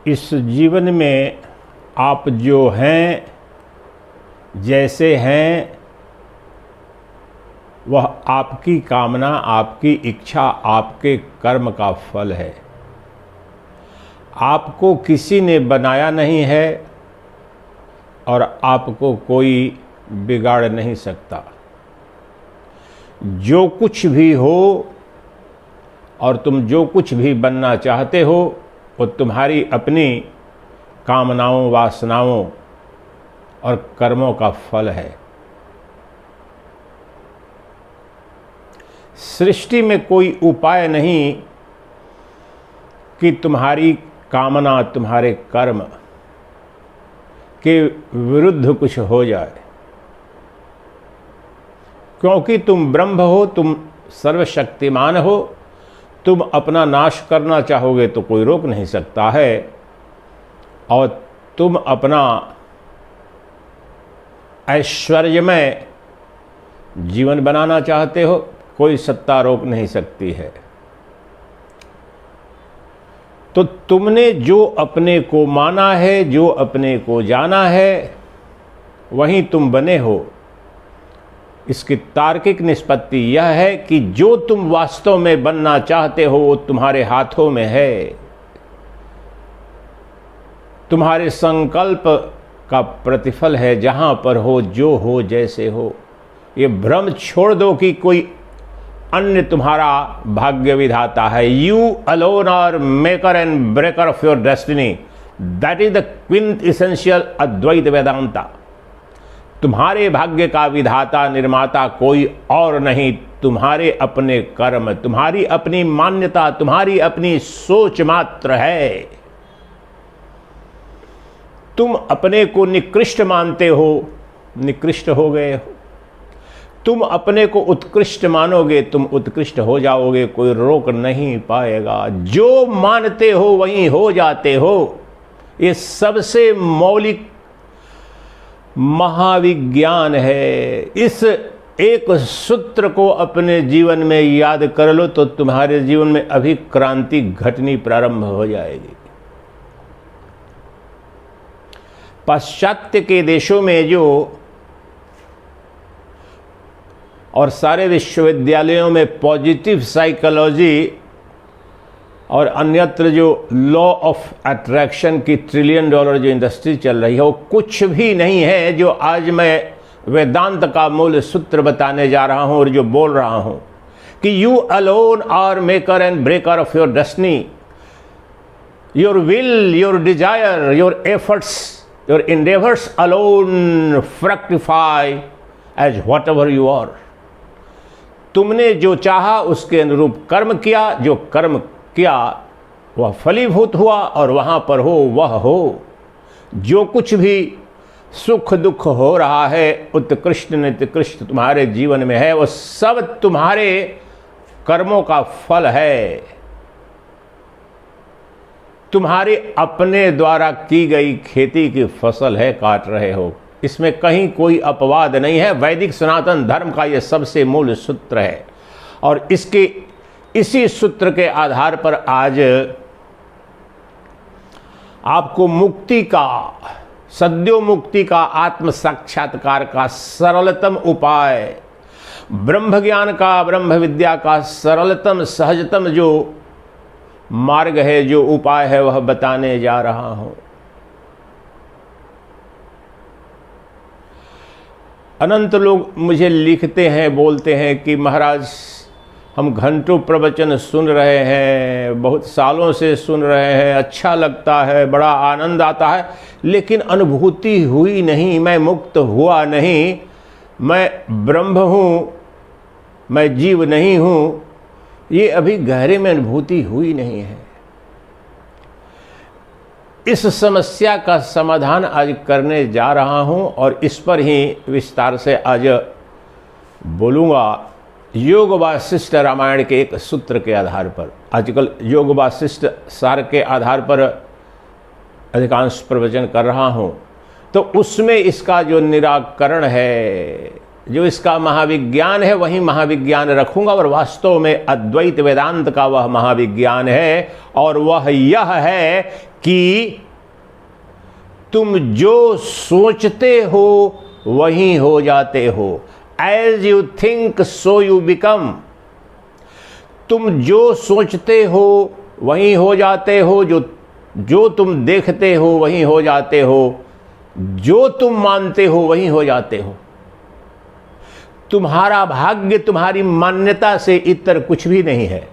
इस जीवन में आप जो हैं, जैसे हैं, वह आपकी कामना, आपकी इच्छा, आपके कर्म का फल है। आपको किसी ने बनाया नहीं है और आपको कोई बिगाड़ नहीं सकता। जो कुछ भी हो और तुम जो कुछ भी बनना चाहते हो, वो तुम्हारी अपनी कामनाओं, वासनाओं और कर्मों का फल है। सृष्टि में कोई उपाय नहीं कि तुम्हारी कामना, तुम्हारे कर्म के विरुद्ध कुछ हो जाए, क्योंकि तुम ब्रह्म हो, तुम सर्वशक्तिमान हो। तुम अपना नाश करना चाहोगे तो कोई रोक नहीं सकता है, और तुम अपना ऐश्वर्यमय जीवन बनाना चाहते हो, कोई सत्ता रोक नहीं सकती है। तो तुमने जो अपने को माना है, जो अपने को जाना है, वहीं तुम बने हो। इसकी तार्किक निष्पत्ति यह है कि जो तुम वास्तव में बनना चाहते हो वो तुम्हारे हाथों में है। तुम्हारे संकल्प का प्रतिफल है, जहां पर हो, जो हो, जैसे हो। ये भ्रम छोड़ दो कि कोई अन्य तुम्हारा भाग्य विधाता है। You alone are maker and breaker of your destiny. That is the quintessential Advaita Vedanta. तुम्हारे भाग्य का विधाता, निर्माता कोई और नहीं, तुम्हारे अपने कर्म, तुम्हारी अपनी मान्यता, तुम्हारी अपनी सोच मात्र है। तुम अपने को निकृष्ट मानते हो, निकृष्ट हो गए हो। तुम अपने को उत्कृष्ट मानोगे, तुम उत्कृष्ट हो जाओगे, कोई रोक नहीं पाएगा। जो मानते हो वहीं हो जाते हो। ये सबसे मौलिक महाविज्ञान है। इस एक सूत्र को अपने जीवन में याद कर लो तो तुम्हारे जीवन में अभी क्रांति घटनी प्रारंभ हो जाएगी। पाश्चात्य के देशों में जो और सारे विश्वविद्यालयों में पॉजिटिव साइकोलॉजी और अन्यत्र जो लॉ ऑफ अट्रैक्शन की $1 ट्रिलियन जो इंडस्ट्री चल रही है, वो कुछ भी नहीं है जो आज मैं वेदांत का मूल सूत्र बताने जा रहा हूं और जो बोल रहा हूं कि you alone are maker and breaker of your destiny. Your will, your desire, your efforts, your endeavors alone fructify as whatever you are। तुमने जो चाहा उसके अनुरूप कर्म किया, जो कर्म किया वह फलीभूत हुआ और वहां पर हो वह हो। जो कुछ भी सुख दुख हो रहा है, उत्कृष्ट निकृष्ट तुम्हारे जीवन में है, वह सब तुम्हारे कर्मों का फल है। तुम्हारे अपने द्वारा की गई खेती की फसल है, काट रहे हो। इसमें कहीं कोई अपवाद नहीं है। वैदिक सनातन धर्म का यह सबसे मूल सूत्र है और इसी सूत्र के आधार पर आज आपको मुक्ति का, सद्यो मुक्ति का, आत्म साक्षात्कार का सरलतम उपाय, ब्रह्म ज्ञान का, ब्रह्म विद्या का सरलतम, सहजतम जो मार्ग है, जो उपाय है, वह बताने जा रहा हूं। अनंत लोग मुझे लिखते हैं, बोलते हैं कि महाराज हम घंटों प्रवचन सुन रहे हैं, बहुत सालों से सुन रहे हैं, अच्छा लगता है, बड़ा आनंद आता है, लेकिन अनुभूति हुई नहीं, मैं मुक्त हुआ नहीं, मैं ब्रह्म हूँ, मैं जीव नहीं हूँ, ये अभी गहरे में अनुभूति हुई नहीं है। इस समस्या का समाधान आज करने जा रहा हूं और इस पर ही विस्तार से आज बोलूँगा। योग वासिष्ठ रामायण के एक सूत्र के आधार पर, आजकल योग वासिष्ठ सार के आधार पर अधिकांश प्रवचन कर रहा हूं, तो उसमें इसका जो निराकरण है, जो इसका महाविज्ञान है, वही महाविज्ञान रखूंगा। और वास्तव में अद्वैत वेदांत का वह महाविज्ञान है और वह यह है कि तुम जो सोचते हो वही हो जाते हो। As you think so you become. तुम जो सोचते हो वही हो जाते हो, जो तुम देखते हो वही हो जाते हो, जो तुम मानते हो वही हो जाते हो। तुम्हारा भाग्य तुम्हारी मान्यता से इतर कुछ भी नहीं है।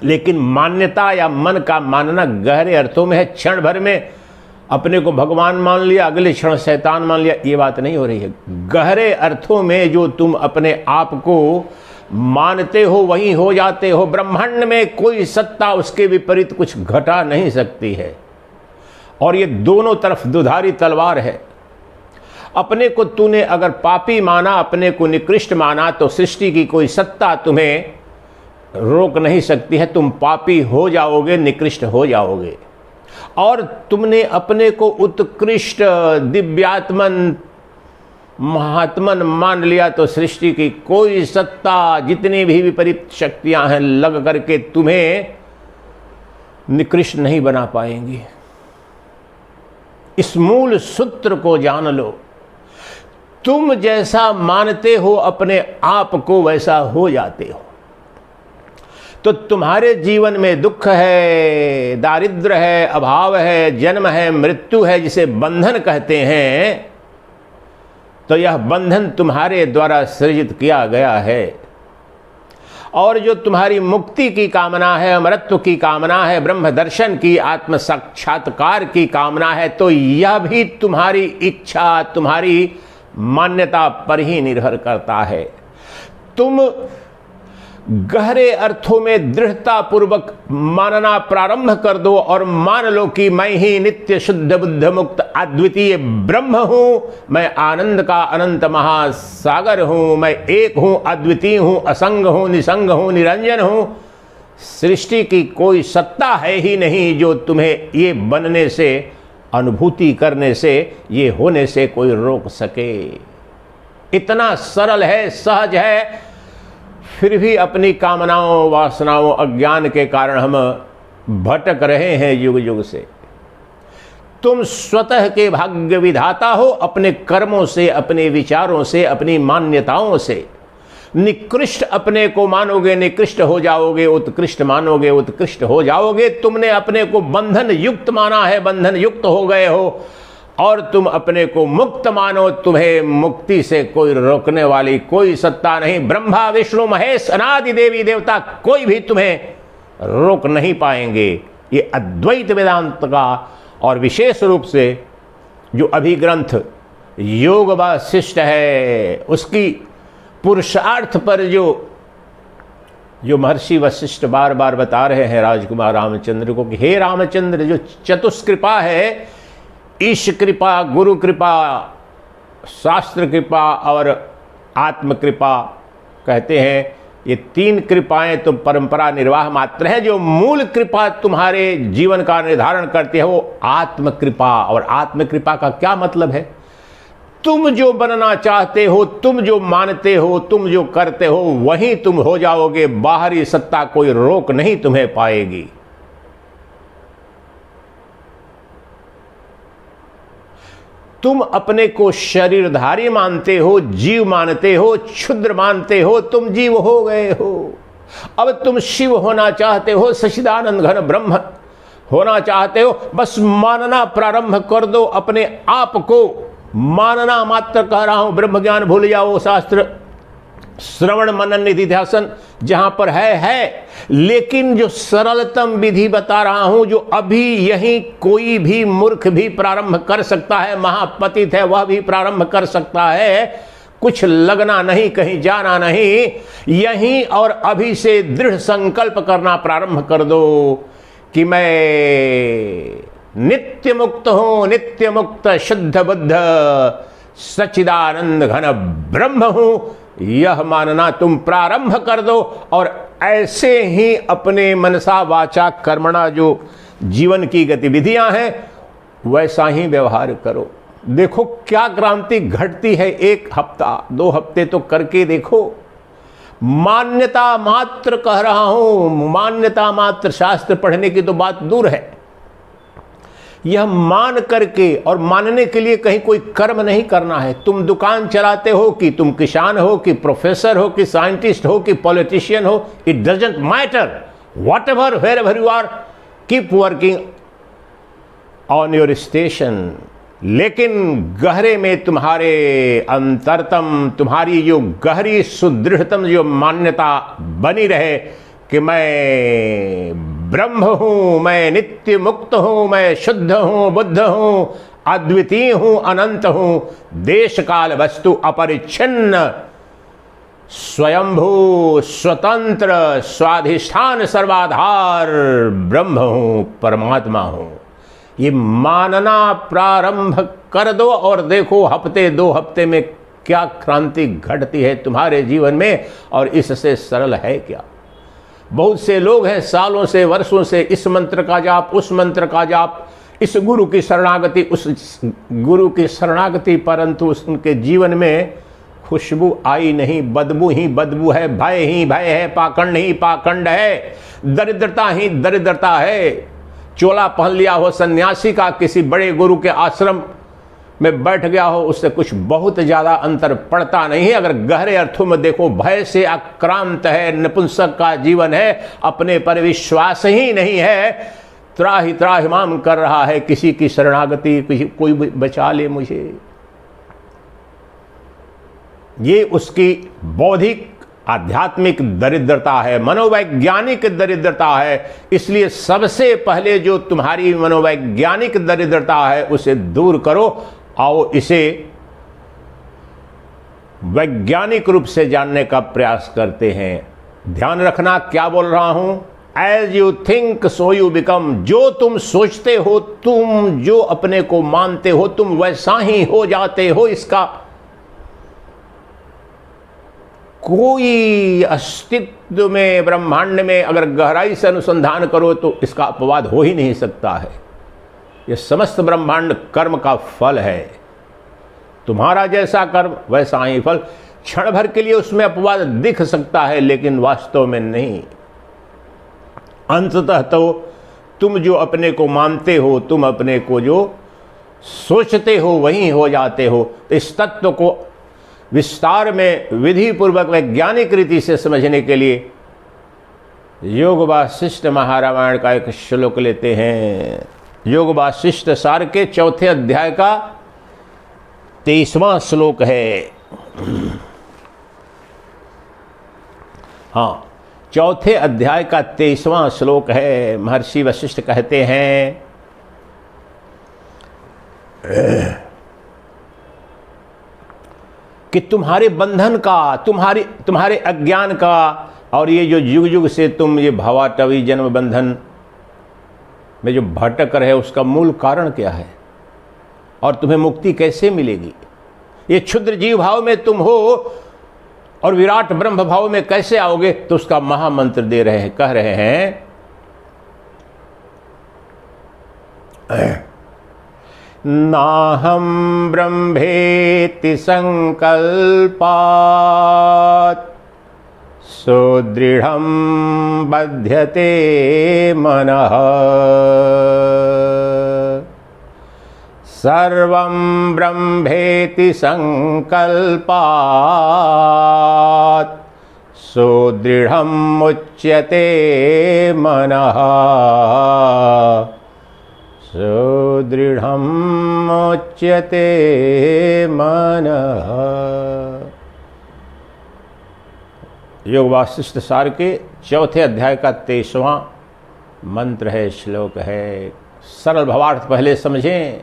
लेकिन मान्यता या मन का मानना गहरे अर्थों में है। क्षण भर में अपने को भगवान मान लिया, अगले क्षण शैतान मान लिया, ये बात नहीं हो रही है। गहरे अर्थों में जो तुम अपने आप को मानते हो वही हो जाते हो। ब्रह्मांड में कोई सत्ता उसके विपरीत कुछ घटा नहीं सकती है। और ये दोनों तरफ दुधारी तलवार है। अपने को तूने अगर पापी माना, अपने को निकृष्ट माना, तो सृष्टि की कोई सत्ता तुम्हें रोक नहीं सकती है। तुम पापी हो जाओगे, निकृष्ट हो जाओगे। और तुमने अपने को उत्कृष्ट दिव्यात्मन महात्मन मान लिया तो सृष्टि की कोई सत्ता, जितनी भी विपरीत शक्तियां हैं, लग करके तुम्हें निकृष्ट नहीं बना पाएंगी। इस मूल सूत्र को जान लो। तुम जैसा मानते हो अपने आप को, वैसा हो जाते हो। तो तुम्हारे जीवन में दुख है, दारिद्र्य है, अभाव है, जन्म है, मृत्यु है, जिसे बंधन कहते हैं, तो यह बंधन तुम्हारे द्वारा सृजित किया गया है। और जो तुम्हारी मुक्ति की कामना है, अमरत्व की कामना है, ब्रह्म दर्शन की, आत्म साक्षात्कार की कामना है, तो यह भी तुम्हारी इच्छा, तुम्हारी मान्यता पर ही निर्भर करता है। तुम गहरे अर्थों में दृढ़ता पूर्वक मानना प्रारंभ कर दो और मान लो कि मैं ही नित्य शुद्ध बुद्ध मुक्त अद्वितीय ब्रह्म हूं। मैं आनंद का अनंत महासागर हूं। मैं एक हूं, अद्वितीय हूं, असंग हूं, निसंग हूं, निरंजन हूं। सृष्टि की कोई सत्ता है ही नहीं जो तुम्हें ये बनने से, अनुभूति करने से, ये होने से कोई रोक सके। इतना सरल है, सहज है। फिर भी अपनी कामनाओं, वासनाओं, अज्ञान के कारण हम भटक रहे हैं युग युग से। तुम स्वतः के भाग्य विधाता हो। अपने कर्मों से, अपने विचारों से, अपनी मान्यताओं से निकृष्ट अपने को मानोगे, निकृष्ट हो जाओगे। उत्कृष्ट मानोगे, उत्कृष्ट हो जाओगे। तुमने अपने को बंधन युक्त माना है, बंधन युक्त हो गए हो। और तुम अपने को मुक्त मानो। तुम्हें मुक्ति से कोई रोकने वाली कोई सत्ता नहीं। ब्रह्मा, विष्णु, महेश, अनादि देवी देवता कोई भी तुम्हें रोक नहीं पाएंगे। ये अद्वैत वेदांत का और विशेष रूप से जो अभिग्रंथ योग वासिष्ठ है, उसकी पुरुषार्थ पर जो महर्षि वशिष्ठ बार बार बता रहे हैं राजकुमार रामचंद्र को कि हे रामचंद्र, जो चतुष्कृपा है, ईश कृपा, गुरु कृपा, शास्त्र कृपा और आत्म कृपा कहते हैं, ये तीन कृपाएं तो परंपरा निर्वाह मात्र है। जो मूल कृपा तुम्हारे जीवन का निर्धारण करती है वो आत्म कृपा। और आत्म कृपा का क्या मतलब है? तुम जो बनना चाहते हो, तुम जो मानते हो, तुम जो करते हो, वही तुम हो जाओगे। बाहरी सत्ता कोई रोक नहीं तुम्हें पाएगी। तुम अपने को शरीरधारी मानते हो, जीव मानते हो, क्षुद्र मानते हो, तुम जीव हो गए हो। अब तुम शिव होना चाहते हो, सच्चिदानंद घन ब्रह्म होना चाहते हो। बस मानना प्रारंभ कर दो अपने आप को। मानना मात्र कह रहा हूं। ब्रह्म ज्ञान भूल जाओ, शास्त्र श्रवण मनन निधिध्यासन जहां पर है। लेकिन जो सरलतम विधि बता रहा हूं, जो अभी यही कोई भी मूर्ख भी प्रारंभ कर सकता है, महापतित है वह भी प्रारंभ कर सकता है। कुछ लगना नहीं, कहीं जाना नहीं। यहीं और अभी से दृढ़ संकल्प करना प्रारंभ कर दो कि मैं नित्य मुक्त हूं, नित्य मुक्त शुद्ध बुद्ध सच्चिदानंद घन ब्रह्म हूं। यह मानना तुम प्रारंभ कर दो और ऐसे ही अपने मनसा वाचा कर्मणा जो जीवन की गतिविधियां हैं वैसा ही व्यवहार करो। देखो क्या क्रांति घटती है। 1 हफ्ता 2 हफ्ते तो करके देखो। मान्यता मात्र कह रहा हूं, मान्यता मात्र। शास्त्र पढ़ने की तो बात दूर है। यह मान करके, और मानने के लिए कहीं कोई कर्म नहीं करना है। तुम दुकान चलाते हो कि तुम किसान हो कि प्रोफेसर हो कि साइंटिस्ट हो कि पॉलिटिशियन हो, it doesn't matter, whatever wherever you are, keep working on your station. लेकिन गहरे में तुम्हारे अंतरतम, तुम्हारी जो गहरी सुदृढ़तम जो मान्यता बनी रहे कि मैं ब्रह्म हूं, मैं नित्य मुक्त हूं, मैं शुद्ध हूं, बुद्ध हूं, अद्वितीय हूं, अनंत हूं, देश काल वस्तु अपरिच्छिन्न, स्वयंभू, स्वतंत्र, स्वाधिष्ठान, सर्वाधार ब्रह्म हूं, परमात्मा हूं। ये मानना प्रारंभ कर दो और देखो हफ्ते 2 हफ्ते में क्या क्रांति घटती है तुम्हारे जीवन में। और इससे सरल है क्या? बहुत से लोग हैं सालों से, वर्षों से इस मंत्र का जाप, उस मंत्र का जाप, इस गुरु की शरणागति, उस गुरु की शरणागति, परंतु उनके जीवन में खुशबू आई नहीं, बदबू ही बदबू है, भय ही भय है, पाखंड ही पाखंड है, दरिद्रता ही दरिद्रता है। चोला पहन लिया हो सन्यासी का, किसी बड़े गुरु के आश्रम में बैठ गया हो, उससे कुछ बहुत ज्यादा अंतर पड़ता नहीं है। अगर गहरे अर्थों में देखो, भय से आक्रांत है, नपुंसक का जीवन है, अपने पर विश्वास ही नहीं है, त्राहि त्राहिमाम कर रहा है, किसी की शरणागति, कोई बचा ले मुझे। ये उसकी बौद्धिक आध्यात्मिक दरिद्रता है, मनोवैज्ञानिक दरिद्रता है। इसलिए सबसे पहले जो तुम्हारी मनोवैज्ञानिक दरिद्रता है उसे दूर करो। आओ इसे वैज्ञानिक रूप से जानने का प्रयास करते हैं। ध्यान रखना क्या बोल रहा हूं, as you think so you become. जो तुम सोचते हो, तुम जो अपने को मानते हो, तुम वैसा ही हो जाते हो। इसका कोई अस्तित्व में, ब्रह्मांड में अगर गहराई से अनुसंधान करो तो इसका अपवाद हो ही नहीं सकता है। यह समस्त ब्रह्मांड कर्म का फल है। तुम्हारा जैसा कर्म वैसा ही फल। क्षण भर के लिए उसमें अपवाद दिख सकता है, लेकिन वास्तव में नहीं। अंततः तो तुम जो अपने को मानते हो, तुम अपने को जो सोचते हो, वही हो जाते हो। तो इस तत्व को विस्तार में विधि पूर्वक वैज्ञानिक रीति से समझने के लिए योग वासिष्ठ महारामायण का एक श्लोक लेते हैं। योग वासिष्ठ सार के 4थे अध्याय का 23वां श्लोक है। हाँ, 4थे अध्याय का 23वां श्लोक है। महर्षि वशिष्ठ कहते हैं, कि तुम्हारे बंधन का, तुम्हारे अज्ञान का, और ये जो युग युग से तुम ये भवाटवी जन्म बंधन में जो भटक रहे, उसका मूल कारण क्या है और तुम्हें मुक्ति कैसे मिलेगी? ये क्षुद्र जीव भाव में तुम हो और विराट ब्रह्म भाव में कैसे आओगे? तो उसका महामंत्र दे रहे हैं, कह रहे हैं, नाहं ब्रह्मेति संकल्पात् सुदृढ़ं बध्यते मनः सर्वं ब्रह्मेति संकल्पात् सुदृढ़ं मुच्यते मनः सुदृढ़ं मुच्यते मनः। योग वासिष्ठ सार के 4थे अध्याय का 23वां मंत्र है, श्लोक है। सरल भावार्थ पहले समझें,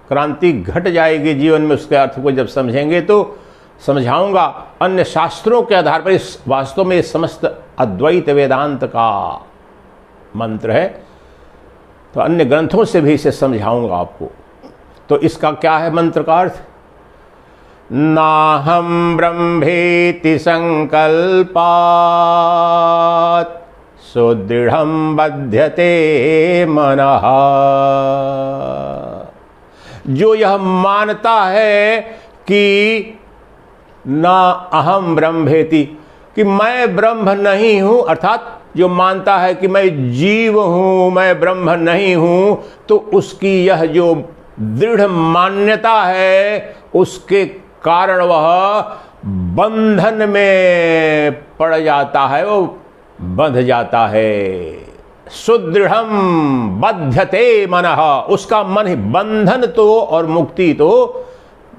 क्रांति घट जाएगी जीवन में। उसके अर्थ को जब समझेंगे तो समझाऊंगा। अन्य शास्त्रों के आधार पर इस वास्तव में समस्त अद्वैत वेदांत का मंत्र है, तो अन्य ग्रंथों से भी इसे समझाऊंगा आपको। तो इसका क्या है मंत्र का अर्थ? नाहं ब्रह्मेति संकल्पात् सुदृढ़ं बध्यते मनः। जो यह मानता है कि ना अहम ब्रह्मेति, कि मैं ब्रह्म नहीं हूं, अर्थात जो मानता है कि मैं जीव हूं, मैं ब्रह्म नहीं हूं, तो उसकी यह जो दृढ़ मान्यता है उसके कारण वह बंधन में पड़ जाता है, वो बंध जाता है। सुदृढ़म बध्यते मनः, उसका मन ही, बंधन तो और मुक्ति तो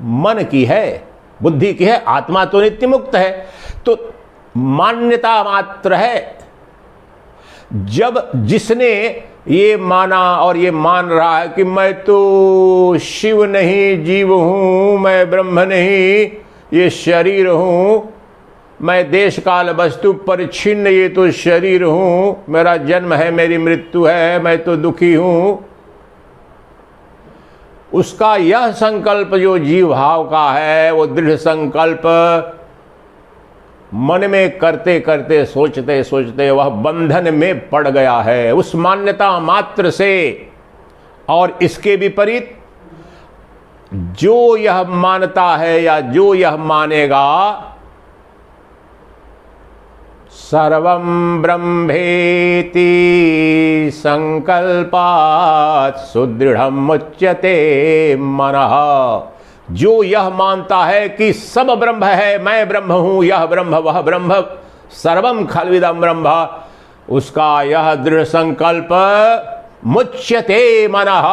मन की है, बुद्धि की है, आत्मा तो नित्य मुक्त है। तो मान्यता मात्र है। जब जिसने ये माना और ये मान रहा है कि मैं तो शिव नहीं जीव हूं, मैं ब्रह्म नहीं ये शरीर हूं, मैं देश काल वस्तु परिच्छिन्न ये तो शरीर हूं, मेरा जन्म है, मेरी मृत्यु है, मैं तो दुखी हूं, उसका यह संकल्प जो जीव भाव का है, वो दृढ़ संकल्प मन में करते करते सोचते सोचते वह बंधन में पड़ गया है उस मान्यता मात्र से। और इसके विपरीत जो यह मानता है या जो यह मानेगा सर्वं ब्रह्मेति संकल्पात् सुदृढ़ं मुच्यते मनः, जो यह मानता है कि सब ब्रह्म है, मैं ब्रह्म हूं, यह ब्रह्म वह ब्रह्म, सर्वं खल्विदं ब्रह्म, उसका यह दृढ़ संकल्प मुच्यते मनः,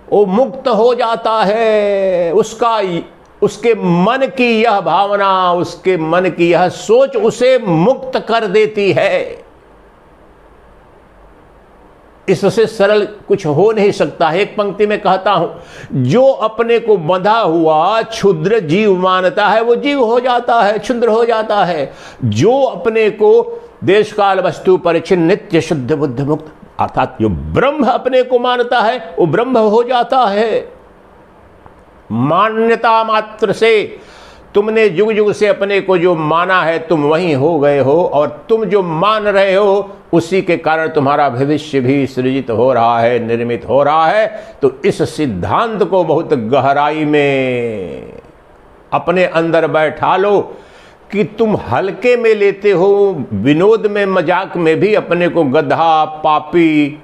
वो मुक्त हो जाता है। उसके मन की यह भावना, उसके मन की यह सोच उसे मुक्त कर देती है। इससे सरल कुछ हो नहीं सकता। एक पंक्ति में कहता हूं, जो अपने को बंधा हुआ क्षुद्र जीव मानता है वो जीव हो जाता है, क्षुद्र हो जाता है। जो अपने को देश काल वस्तु परिच्छिन्न नित्य शुद्ध बुद्ध मुक्त, अर्थात जो ब्रह्म अपने को मानता है वो ब्रह्म हो जाता है। मान्यता मात्र से तुमने युग युग से अपने को जो माना है तुम वहीं हो गए हो, और तुम जो मान रहे हो उसी के कारण तुम्हारा भविष्य भी सृजित हो रहा है, निर्मित हो रहा है। तो इस सिद्धांत को बहुत गहराई में अपने अंदर बैठा लो कि तुम हल्के में लेते हो, विनोद में मजाक में भी अपने को गधा, पापी,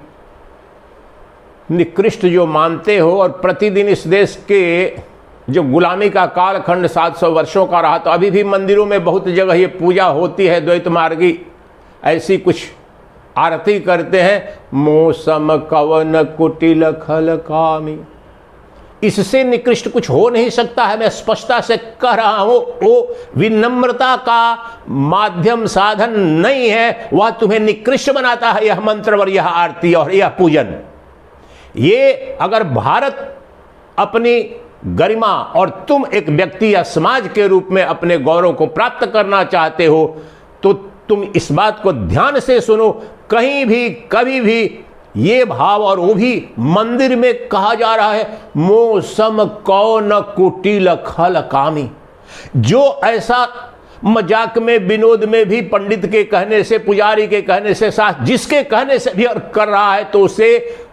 निकृष्ट जो मानते हो, और प्रतिदिन इस देश के जो गुलामी का कालखंड 700 वर्षों का रहा, तो अभी भी मंदिरों में बहुत जगह ये पूजा होती है, द्वैत मार्गी ऐसी कुछ आरती करते हैं, मौसम कवन कुटिल खल कामी। इससे निकृष्ट कुछ हो नहीं सकता है, मैं स्पष्टता से कह रहा हूं। वो विनम्रता का माध्यम साधन नहीं है, वह तुम्हें निकृष्ट बनाता है, यह मंत्र और यह आरती और यह पूजन। ये अगर भारत अपनी गरिमा और तुम एक व्यक्ति या समाज के रूप में अपने गौरव को प्राप्त करना चाहते हो, तो तुम इस बात को ध्यान से सुनो। कहीं भी कभी भी ये भाव, और वो भी मंदिर में कहा जा रहा है, मौसम कौन कुटिल खल कामी। जो ऐसा मजाक में विनोद में भी पंडित के कहने से, पुजारी के कहने से, साथ जिसके कहने से भी और कर रहा है, तो उसे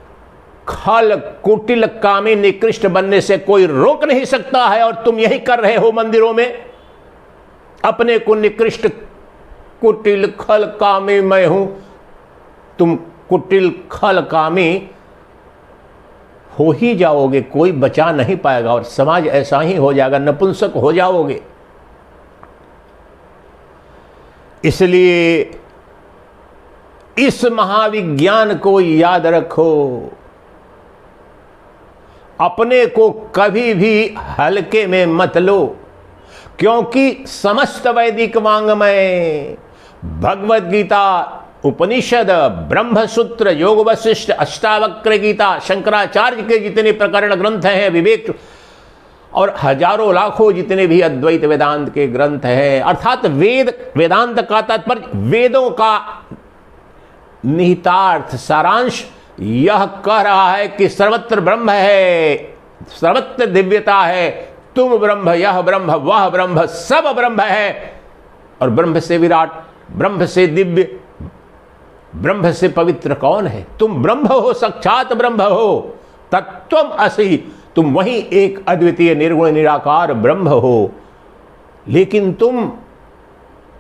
खल कुटिल कामी निकृष्ट बनने से कोई रोक नहीं सकता है। और तुम यही कर रहे हो मंदिरों में, अपने को निकृष्ट कुटिल खल कामी मैं हूं। तुम कुटिल खल कामी हो ही जाओगे, कोई बचा नहीं पाएगा, और समाज ऐसा ही हो जाएगा, नपुंसक हो जाओगे। इसलिए इस महाविज्ञान को याद रखो, अपने को कभी भी हल्के में मत लो, क्योंकि समस्त वैदिक वांग्मय, भगवद गीता, उपनिषद, ब्रह्मसूत्र, योग वशिष्ठ, अष्टावक्र गीता, शंकराचार्य के जितने प्रकरण ग्रंथ हैं, विवेक, और हजारों लाखों जितने भी अद्वैत वेदांत के ग्रंथ हैं, अर्थात वेद, वेदांत का तात्पर्य वेदों का निहितार्थ सारांश यह कह रहा है कि सर्वत्र ब्रह्म है, सर्वत्र दिव्यता है, तुम ब्रह्म, यह ब्रह्म, वह ब्रह्म, सब ब्रह्म है। और ब्रह्म से विराट, ब्रह्म से दिव्य, ब्रह्म से पवित्र कौन है? तुम ब्रह्म हो, साक्षात ब्रह्म हो, तत्त्वम असि, तुम वही एक अद्वितीय निर्गुण निराकार ब्रह्म हो। लेकिन तुम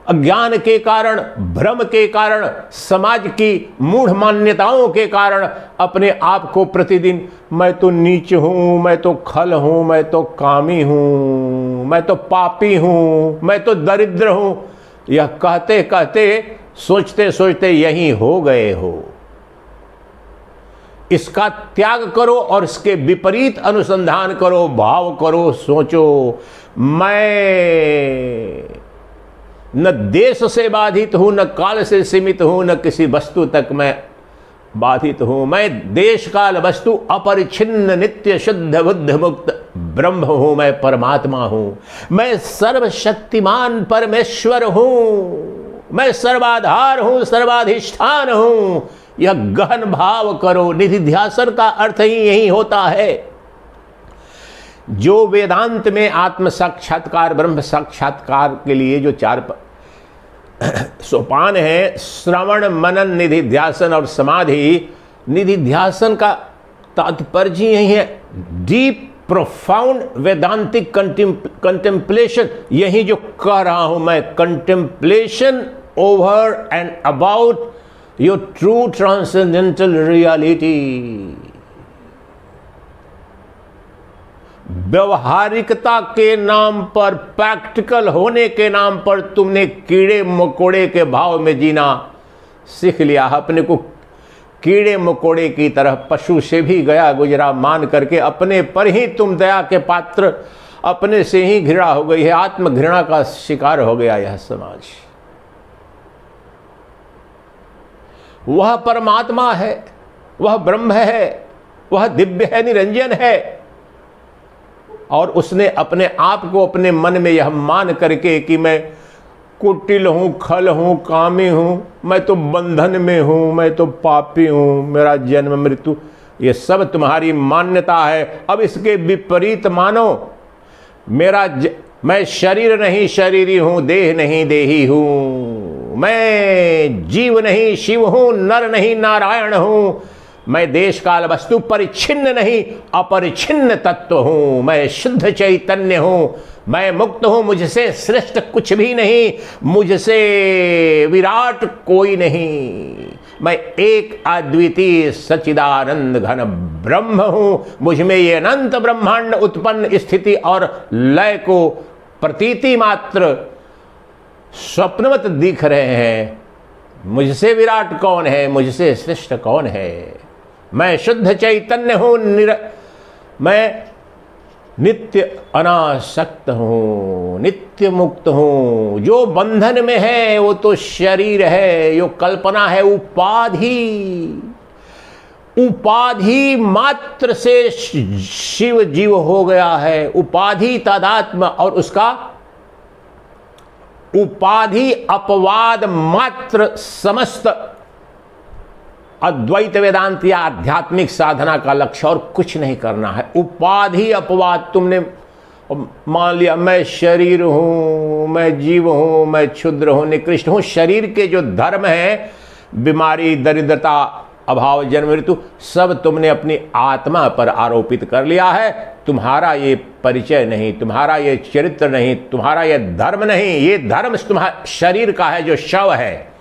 अज्ञान के कारण, भ्रम के कारण, समाज की मूढ़ मान्यताओं के कारण अपने आप को प्रतिदिन मैं तो नीच हूं, मैं तो खल हूं, मैं तो कामी हूं, मैं तो पापी हूं, मैं तो दरिद्र हूं, यह कहते कहते सोचते सोचते यही हो गए हो। इसका त्याग करो और इसके विपरीत अनुसंधान करो, भाव करो, सोचो। मैं न देश से बाधित हूं, न काल से सीमित हूं, न किसी वस्तु तक मैं बाधित हूं। मैं देश काल वस्तु अपरिछिन्न नित्य शुद्ध बुद्ध मुक्त ब्रह्म हूं। मैं परमात्मा हूं। मैं सर्वशक्तिमान परमेश्वर हूं। मैं सर्वाधार हूं, सर्वाधिष्ठान हूं। यह गहन भाव करो। निधिध्यासन का अर्थ ही यही होता है। जो वेदांत में आत्म साक्षात्कार, ब्रह्म साक्षात्कार के लिए जो 4 सोपान है, श्रवण, मनन, निधिध्यासन और समाधि। निधिध्यासन का तात्पर्य यही है, डीप प्रोफाउंड वेदांतिक कंटेम्पलेशन। यही जो कह रहा हूं मैं, contemplation over and about your true transcendental reality. व्यवहारिकता के नाम पर, प्रैक्टिकल होने के नाम पर तुमने कीड़े मकोड़े के भाव में जीना सीख लिया। अपने को कीड़े मकोड़े की तरह, पशु से भी गया गुजरा मान करके अपने पर ही तुम दया के पात्र, अपने से ही घृणा हो गई है। आत्मघृणा का शिकार हो गया यह समाज। वह परमात्मा है, वह ब्रह्म है, वह दिव्य है, निरंजन है। और उसने अपने आप को अपने मन में यह मान करके कि मैं कुटिल हूं, खल हूं, कामी हूं, मैं तो बंधन में हूं, मैं तो पापी हूं, मेरा जन्म मृत्यु, ये सब तुम्हारी मान्यता है। अब इसके विपरीत मानो। मैं शरीर नहीं शरीरी हूं, देह नहीं देही हूं। मैं जीव नहीं शिव हूं, नर नहीं नारायण हूं। मैं देश काल वस्तु परिच्छिन्न नहीं, अपरिच्छिन्न तत्व हूं। मैं शुद्ध चैतन्य हूं। मैं मुक्त हूं। मुझसे श्रेष्ठ कुछ भी नहीं, मुझसे विराट कोई नहीं। मैं एक अद्वितीय सच्चिदानंद घन ब्रह्म हूं। मुझ में ये अनंत ब्रह्मांड उत्पन्न, स्थिति और लय को प्रतीति मात्र स्वप्नवत दिख रहे हैं। मुझसे विराट कौन है, मुझसे श्रेष्ठ कौन है? मैं शुद्ध चैतन्य हूं। मैं नित्य अनासक्त हूं, नित्य मुक्त हूं। जो बंधन में है वो तो शरीर है, जो कल्पना है उपाधि। उपाधि मात्र से शिव जीव हो गया है। उपाधि तादात्म्य और उसका उपाधि अपवाद मात्र समस्त अद्वैत वेदांत या आध्यात्मिक साधना का लक्ष्य, और कुछ नहीं करना है। उपाधि अपवाद तुमने मान लिया, मैं शरीर हूं, मैं जीव हूं, मैं क्षुद्र हूं, निकृष्ट हूं। शरीर के जो धर्म है, बीमारी, दरिद्रता, अभाव, जन्म मृत्यु, सब तुमने अपनी आत्मा पर आरोपित कर लिया है। तुम्हारा ये परिचय नहीं, तुम्हारा ये चरित्र नहीं, तुम्हारा ये धर्म नहीं। ये धर्म तुम्हारा शरीर का है जो शव है।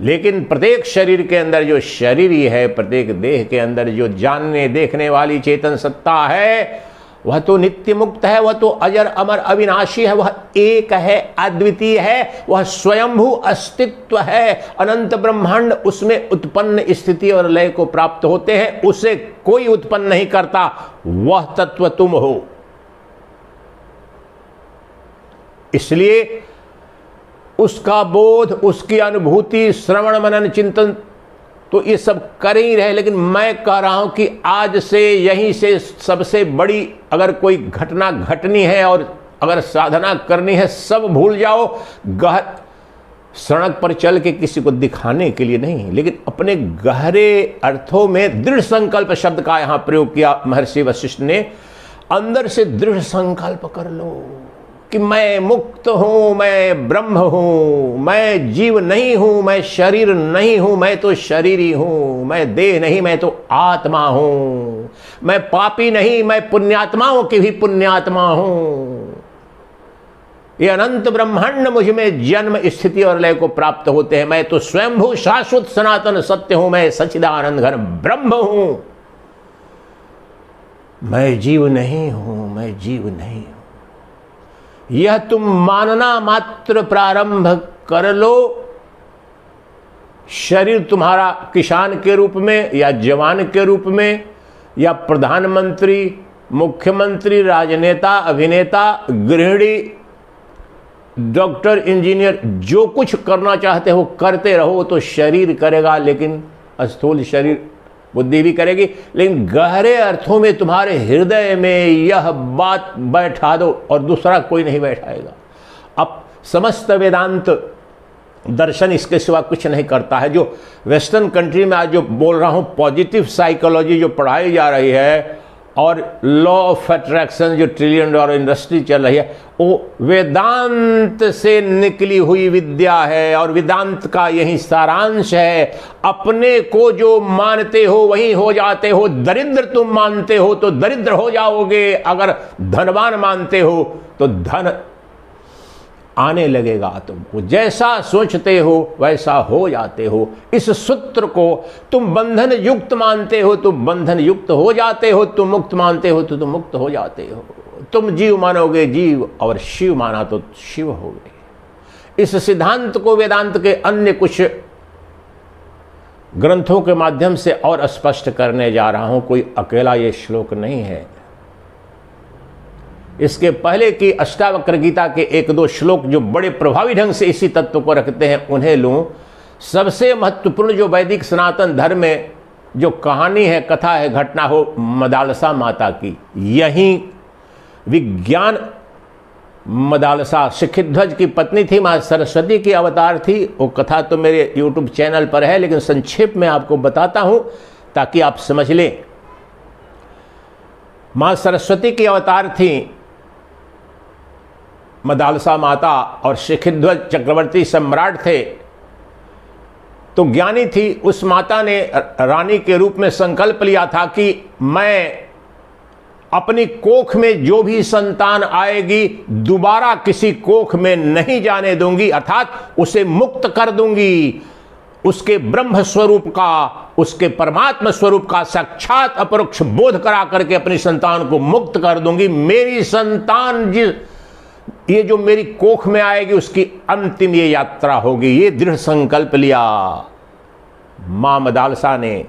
लेकिन प्रत्येक शरीर के अंदर जो शरीरी है, प्रत्येक देह के अंदर जो जानने देखने वाली चेतन सत्ता है, वह तो नित्य मुक्त है, वह तो अजर अमर अविनाशी है, वह एक है, अद्वितीय है, वह स्वयंभू अस्तित्व है। अनंत ब्रह्मांड उसमें उत्पन्न स्थिति और लय को प्राप्त होते हैं, उसे कोई उत्पन्न नहीं करता। वह तत्व तुम हो। इसलिए उसका बोध, उसकी अनुभूति, श्रवण मनन चिंतन तो ये सब कर ही रहे। लेकिन मैं कह रहा हूं कि आज से, यहीं से सबसे बड़ी अगर कोई घटना घटनी है और अगर साधना करनी है, सब भूल जाओ। सड़क पर चल के किसी को दिखाने के लिए नहीं, लेकिन अपने गहरे अर्थों में दृढ़ संकल्प शब्द का यहां प्रयोग किया महर्षि वशिष्ठ ने। अंदर से दृढ़ संकल्प कर लो कि मैं मुक्त हूं, मैं ब्रह्म हूं, मैं जीव नहीं हूं, मैं शरीर नहीं हूं, मैं तो शरीरी हूं। मैं देह नहीं, मैं तो आत्मा हूं। मैं पापी नहीं, मैं पुण्यात्माओं की भी पुण्यात्मा हूं। ये अनंत ब्रह्मांड मुझ में जन्म स्थिति और लय को प्राप्त होते हैं। मैं तो स्वयंभू शाश्वत सनातन सत्य हूं, मैं सच्चिदानंद घन ब्रह्म हूं, मैं जीव नहीं हूं, मैं जीव नहीं हूं। यह तुम मानना मात्र प्रारंभ कर लो। शरीर तुम्हारा किसान के रूप में या जवान के रूप में या प्रधानमंत्री, मुख्यमंत्री, राजनेता, अभिनेता, गृहिणी, डॉक्टर, इंजीनियर, जो कुछ करना चाहते हो करते रहो। तो शरीर करेगा, लेकिन स्थूल शरीर, बुद्धि भी करेगी, लेकिन गहरे अर्थों में तुम्हारे हृदय में यह बात बैठा दो और दूसरा कोई नहीं बैठाएगा। अब समस्त वेदांत दर्शन इसके सिवा कुछ नहीं करता है। जो वेस्टर्न कंट्री में आज जो बोल रहा हूं, पॉजिटिव साइकोलॉजी जो पढ़ाई जा रही है और लॉ ऑफ अट्रैक्शन जो $1 ट्रिलियन इंडस्ट्री चल रही है, वो वेदांत से निकली हुई विद्या है और वेदांत का यही सारांश है। अपने को जो मानते हो वही हो जाते हो। दरिद्र तुम मानते हो तो दरिद्र हो जाओगे, अगर धनवान मानते हो तो धन आने लगेगा तुमको। जैसा सोचते हो वैसा हो जाते हो। इस सूत्र को तुम बंधन युक्त मानते हो तो बंधन युक्त हो जाते हो, तुम मुक्त मानते हो तो तुम मुक्त हो जाते हो। तुम जीव मानोगे जीव, और शिव माना तो शिव होगे। इस सिद्धांत को वेदांत के अन्य कुछ ग्रंथों के माध्यम से और स्पष्ट करने जा रहा हूं। कोई अकेला ये श्लोक नहीं है। इसके पहले की अष्टावक्र गीता के 1-2 श्लोक जो बड़े प्रभावी ढंग से इसी तत्व को रखते हैं उन्हें लूं। सबसे महत्वपूर्ण जो वैदिक सनातन धर्म में जो कहानी है, कथा है, घटना हो मदालसा माता की। यही विज्ञान मदालसा शिखिध्वज की पत्नी थी, मां सरस्वती की अवतार थी। वो कथा तो मेरे YouTube चैनल पर है, लेकिन संक्षेप में आपको बताता हूं ताकि आप समझ लें। मां सरस्वती की अवतार थी मदालसा माता और शिखिध्वज चक्रवर्ती सम्राट थे। तो ज्ञानी थी उस माता ने रानी के रूप में संकल्प लिया था कि मैं अपनी कोख में जो भी संतान आएगी दोबारा किसी कोख में नहीं जाने दूंगी, अर्थात उसे मुक्त कर दूंगी। उसके ब्रह्म स्वरूप का, उसके परमात्मा स्वरूप का साक्षात अपरोक्ष बोध करा करके अपनी संतान को मुक्त कर दूंगी। मेरी संतान ये जो मेरी कोख में आएगी उसकी अंतिम ये यात्रा होगी। ये दृढ़ संकल्प लिया मां मदालसा ने,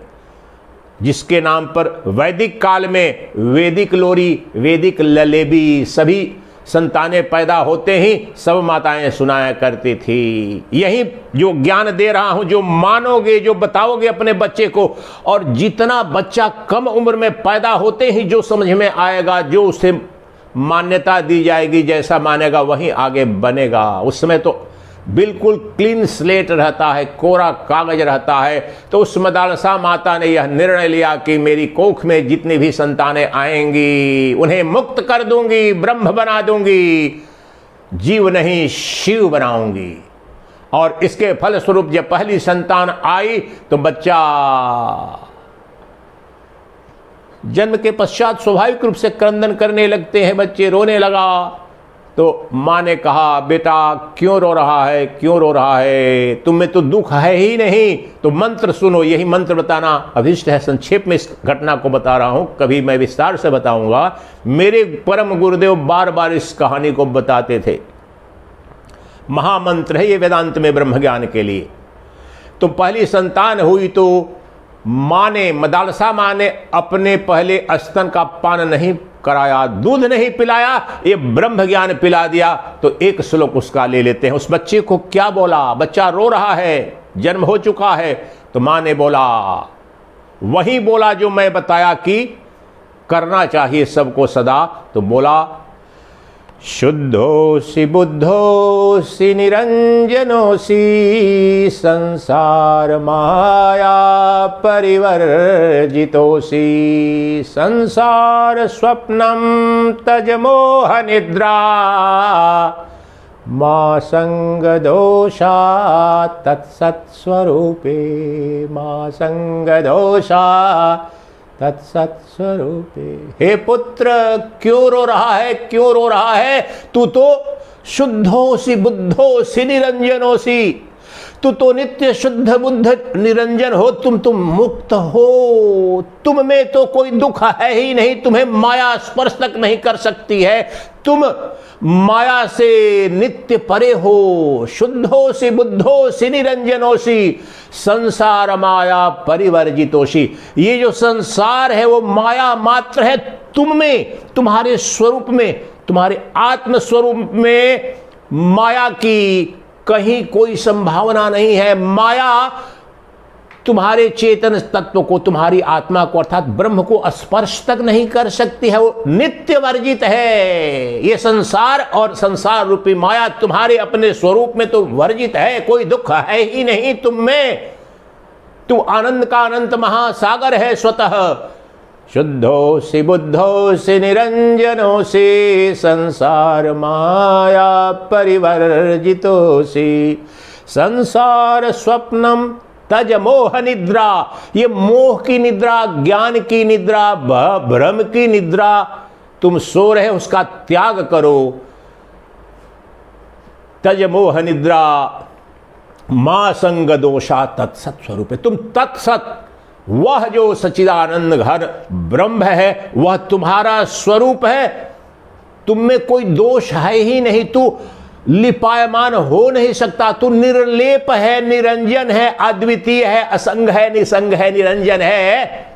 जिसके नाम पर वैदिक काल में वैदिक लोरी, वैदिक ललेबी, सभी संतानें पैदा होते ही सब माताएं सुनाया करती थी। यही जो ज्ञान दे रहा हूं, जो मानोगे, जो बताओगे अपने बच्चे को, और जितना बच्चा कम उम्र में पैदा होते ही जो समझ में आएगा, जो उसे मान्यता दी जाएगी, जैसा मानेगा वही आगे बनेगा। उस समय तो बिल्कुल क्लीन स्लेट रहता है, कोरा कागज रहता है। तो उस मदालसा माता ने यह निर्णय लिया कि मेरी कोख में जितनी भी संतानें आएंगी उन्हें मुक्त कर दूंगी, ब्रह्म बना दूंगी, जीव नहीं शिव बनाऊंगी। और इसके फलस्वरूप जब पहली संतान आई तो बच्चा जन्म के पश्चात स्वाभाविक रूप से क्रंदन करने लगते हैं, बच्चे रोने लगा। तो माँ ने कहा, बेटा क्यों रो रहा है, क्यों रो रहा है, तुम में तो दुख है ही नहीं। तो मंत्र सुनो, यही मंत्र बताना अभिष्ट है। संक्षेप में इस घटना को बता रहा हूं, कभी मैं विस्तार से बताऊंगा। मेरे परम गुरुदेव बार बार इस कहानी को बताते थे। महामंत्र है ये वेदांत में ब्रह्म ज्ञान के लिए। तो पहली संतान हुई तो माँ ने, मदालसा माँ ने अपने पहले स्तन का पान नहीं कराया, दूध नहीं पिलाया, ये ब्रह्म ज्ञान पिला दिया। तो एक श्लोक उसका ले लेते हैं। उस बच्चे को क्या बोला? बच्चा रो रहा है, जन्म हो चुका है। तो माँ ने बोला, वही बोला जो मैं बताया कि करना चाहिए सबको सदा। तो बोला, शुद्धोसि बुद्धोसि निरंजनोसि संसार माया परिवर्जितोसि संसार स्वप्नम तज मोह निद्रा मां संग दोषा तत्सत्स्वरूपे मां संग दोषा तत्सत्स्वरूपे। हे पुत्र, क्यों रो रहा है, क्यों रो रहा है? तू तो शुद्धोसी बुद्धोसी निरंजनोसी, तू तो नित्य शुद्ध बुद्ध निरंजन हो, तुम मुक्त हो, तुम में तो कोई दुख है ही नहीं, तुम्हें माया स्पर्श तक नहीं कर सकती है, तुम माया से नित्य परे हो। शुद्धोसी बुद्धोसी निरंजनोसी, संसार माया परिवर्जितोसी, ये जो संसार है वो माया मात्र है, तुम में, तुम्हारे स्वरूप में, तुम्हारे आत्म स्वरूप में माया की कहीं कोई संभावना नहीं है। माया तुम्हारे चेतन तत्व को, तुम्हारी आत्मा को अर्थात ब्रह्म को स्पर्श तक नहीं कर सकती है, वो नित्य वर्जित है। ये संसार और संसार रूपी माया तुम्हारे अपने स्वरूप में तो वर्जित है, कोई दुख है ही नहीं तुम में, तू आनंद का अनंत महासागर है स्वतः। शुद्धोसी बुद्धोसी निरंजनोसी, संसार माया परिवर्जितोसी, संसार स्वप्नम तज मोह निद्रा, ये मोह की निद्रा, ज्ञान की निद्रा, भ्रम की निद्रा तुम सो रहे उसका त्याग करो। तज मोह निद्रा मां संग दोषा तत्सत स्वरूप है, तुम तत्सत, वह जो सच्चिदानंद घर ब्रह्म है वह तुम्हारा स्वरूप है, तुम में कोई दोष है ही नहीं, तू लिपायमान हो नहीं सकता, तू निर्लेप है, निरंजन है, अद्वितीय है, असंग है, निसंग है, निरंजन है,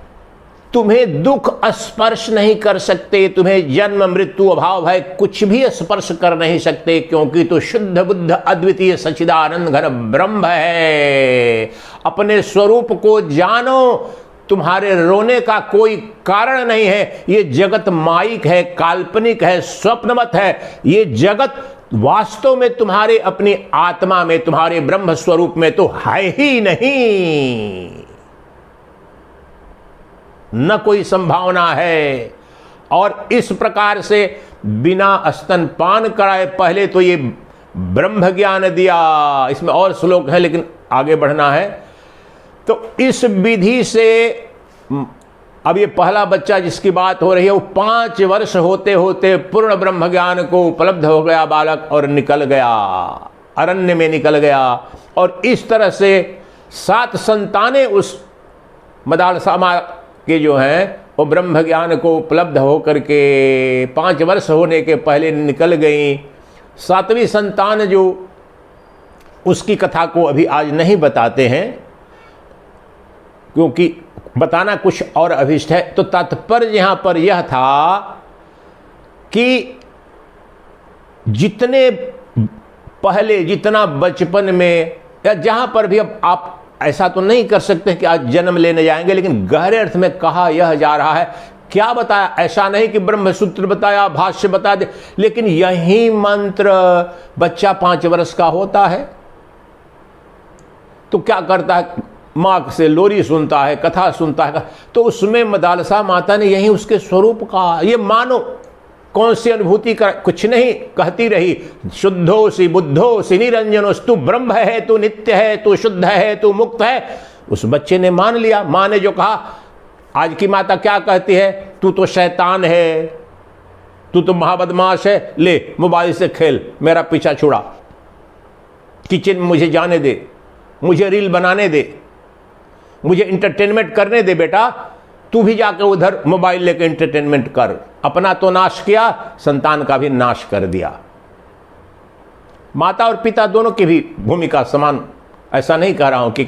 तुम्हें दुख स्पर्श नहीं कर सकते, तुम्हें जन्म मृत्यु अभाव है कुछ भी स्पर्श कर नहीं सकते, क्योंकि तू शुद्ध बुद्ध अद्वितीय सच्चिदानंद घन ब्रह्म है। अपने स्वरूप को जानो, तुम्हारे रोने का कोई कारण नहीं है, ये जगत माइक है, काल्पनिक है, स्वप्नवत है, ये जगत वास्तव में तुम्हारे अपनी आत्मा में, तुम्हारे ब्रह्म स्वरूप में तो है ही नहीं, न कोई संभावना है। और इस प्रकार से बिना स्तनपान कराए पहले तो ये ब्रह्म ज्ञान दिया, इसमें और श्लोक है लेकिन आगे बढ़ना है। तो इस विधि से अब ये पहला बच्चा जिसकी बात हो रही है वो 5 वर्ष होते होते पूर्ण ब्रह्म ज्ञान को उपलब्ध हो गया बालक, और निकल गया, अरण्य में निकल गया। और इस तरह से 7 संतानें उस मदालसामा के जो हैं वो ब्रह्म ज्ञान को उपलब्ध होकर के 5 वर्ष होने के पहले निकल गई। 7वीं संतान जो, उसकी कथा को अभी आज नहीं बताते हैं क्योंकि बताना कुछ और अभिष्ट है। तो तात्पर्य यहां पर यह था कि जितने पहले, जितना बचपन में या जहां पर भी, अब आप ऐसा तो नहीं कर सकते कि आज जन्म लेने जाएंगे, लेकिन गहरे अर्थ में कहा यह जा रहा है। क्या बताया? ऐसा नहीं कि ब्रह्म सूत्र बताया, भाष्य बता दे, लेकिन यही मंत्र बच्चा 5 वर्ष का होता है तो क्या करता है, माँ से लोरी सुनता है, कथा सुनता है, तो उसमें मदालसा माता ने यही उसके स्वरूप का, ये मानो कौन सी अनुभूति कर, कुछ नहीं कहती रही, शुद्धोसी बुद्धोसी निरंजनोसी, तू ब्रह्म है, तू नित्य है, तू शुद्ध है, तू मुक्त है। उस बच्चे ने मान लिया। माँ ने जो कहा, आज की माता क्या कहती है, तू तो शैतान है, तू तो महाबदमाश है, ले मोबाइल से खेल, मेरा पीछा छुड़ा, किचन में मुझे जाने दे, मुझे रील बनाने दे, मुझे इंटरटेनमेंट करने दे बेटा, तू भी जाकर उधर मोबाइल लेकर इंटरटेनमेंट कर। अपना तो नाश किया, संतान का भी नाश कर दिया। माता और पिता दोनों की भी भूमिका समान, ऐसा नहीं कह रहा हूं कि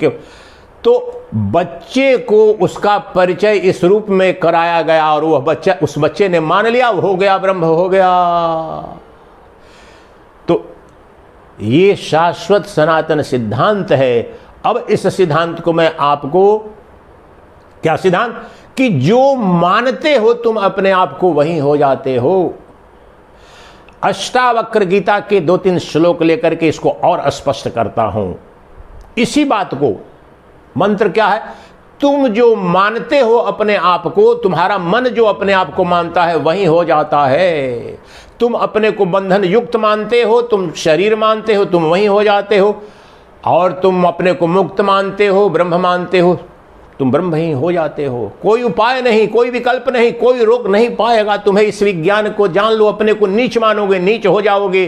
तो बच्चे को उसका परिचय इस रूप में कराया गया और वह बच्चा, उस बच्चे ने मान लिया, हो गया ब्रह्म, हो गया। तो ये शाश्वत सनातन सिद्धांत है। अब इस सिद्धांत को मैं आपको, क्या सिद्धांत, कि जो मानते हो तुम अपने आप को वही हो जाते हो। अष्टावक्र गीता के 2-3 श्लोक लेकर के इसको और स्पष्ट करता हूं इसी बात को। मंत्र क्या है? तुम जो मानते हो अपने आप को, तुम्हारा मन जो अपने आप को मानता है वही हो जाता है। तुम अपने को बंधन युक्त मानते हो, तुम शरीर मानते हो, तुम वही हो जाते हो। और तुम अपने को मुक्त मानते हो, ब्रह्म मानते हो, तुम ब्रह्म ही हो जाते हो। कोई उपाय नहीं, कोई विकल्प नहीं, कोई रोक नहीं पाएगा तुम्हें। इस विज्ञान को जान लो। अपने को नीच मानोगे, नीच हो जाओगे।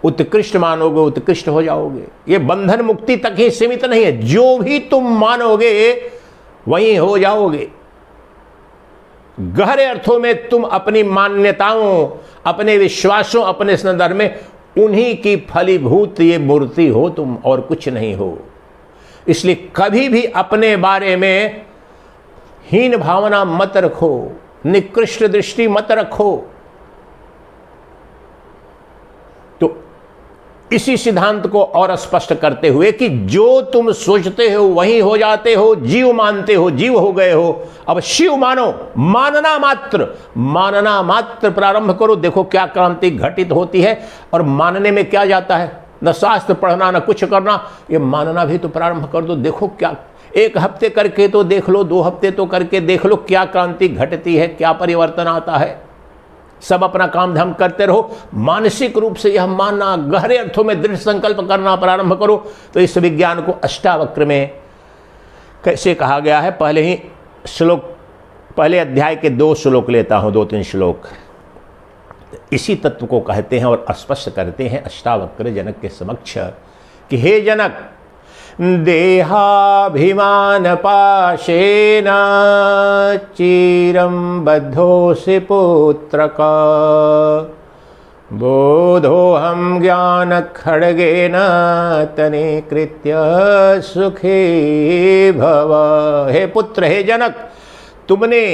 उत्कृष्ट मानोगे उत्कृष्ट हो जाओगे। ये बंधन मुक्ति तक ही सीमित नहीं है, जो भी तुम मानोगे वही हो जाओगे। गहरे अर्थों में तुम अपनी मान्यताओं, अपने विश्वासों, अपने संदर्भ में उन्हीं की फलीभूत ये मूर्ति हो तुम, और कुछ नहीं हो। इसलिए कभी भी अपने बारे में हीन भावना मत रखो, निकृष्ट दृष्टि मत रखो। तो इसी सिद्धांत को और स्पष्ट करते हुए कि जो तुम सोचते हो वही हो जाते हो, जीव मानते हो जीव हो गए हो, अब शिव मानो, मानना मात्र प्रारंभ करो। देखो क्या क्रांति घटित होती है। और मानने में क्या जाता है, न शास्त्र पढ़ना न कुछ करना, ये मानना भी तो प्रारंभ कर दो। देखो क्या, 1 हफ्ते करके तो देख लो, 2 हफ्ते तो करके देख लो, क्या क्रांति घटती है, क्या परिवर्तन आता है। सब अपना काम धाम करते रहो, मानसिक रूप से यह मानना, गहरे अर्थों में दृढ़ संकल्प करना प्रारंभ करो। तो इस विज्ञान को अष्टावक्र में कैसे कहा गया है, पहले ही श्लोक, पहले अध्याय के 2 श्लोक लेता हूं, 2-3 श्लोक इसी तत्व को कहते हैं और स्पष्ट करते हैं अष्टावक्र जनक के समक्ष कि हे जनक, देहाभिमान पाशेन चिरं बद्धोऽसि पुत्रक, बोधोऽहं ज्ञान खड्गेन तनीकृत्य सुखी भव। हे पुत्र, हे जनक, तुमने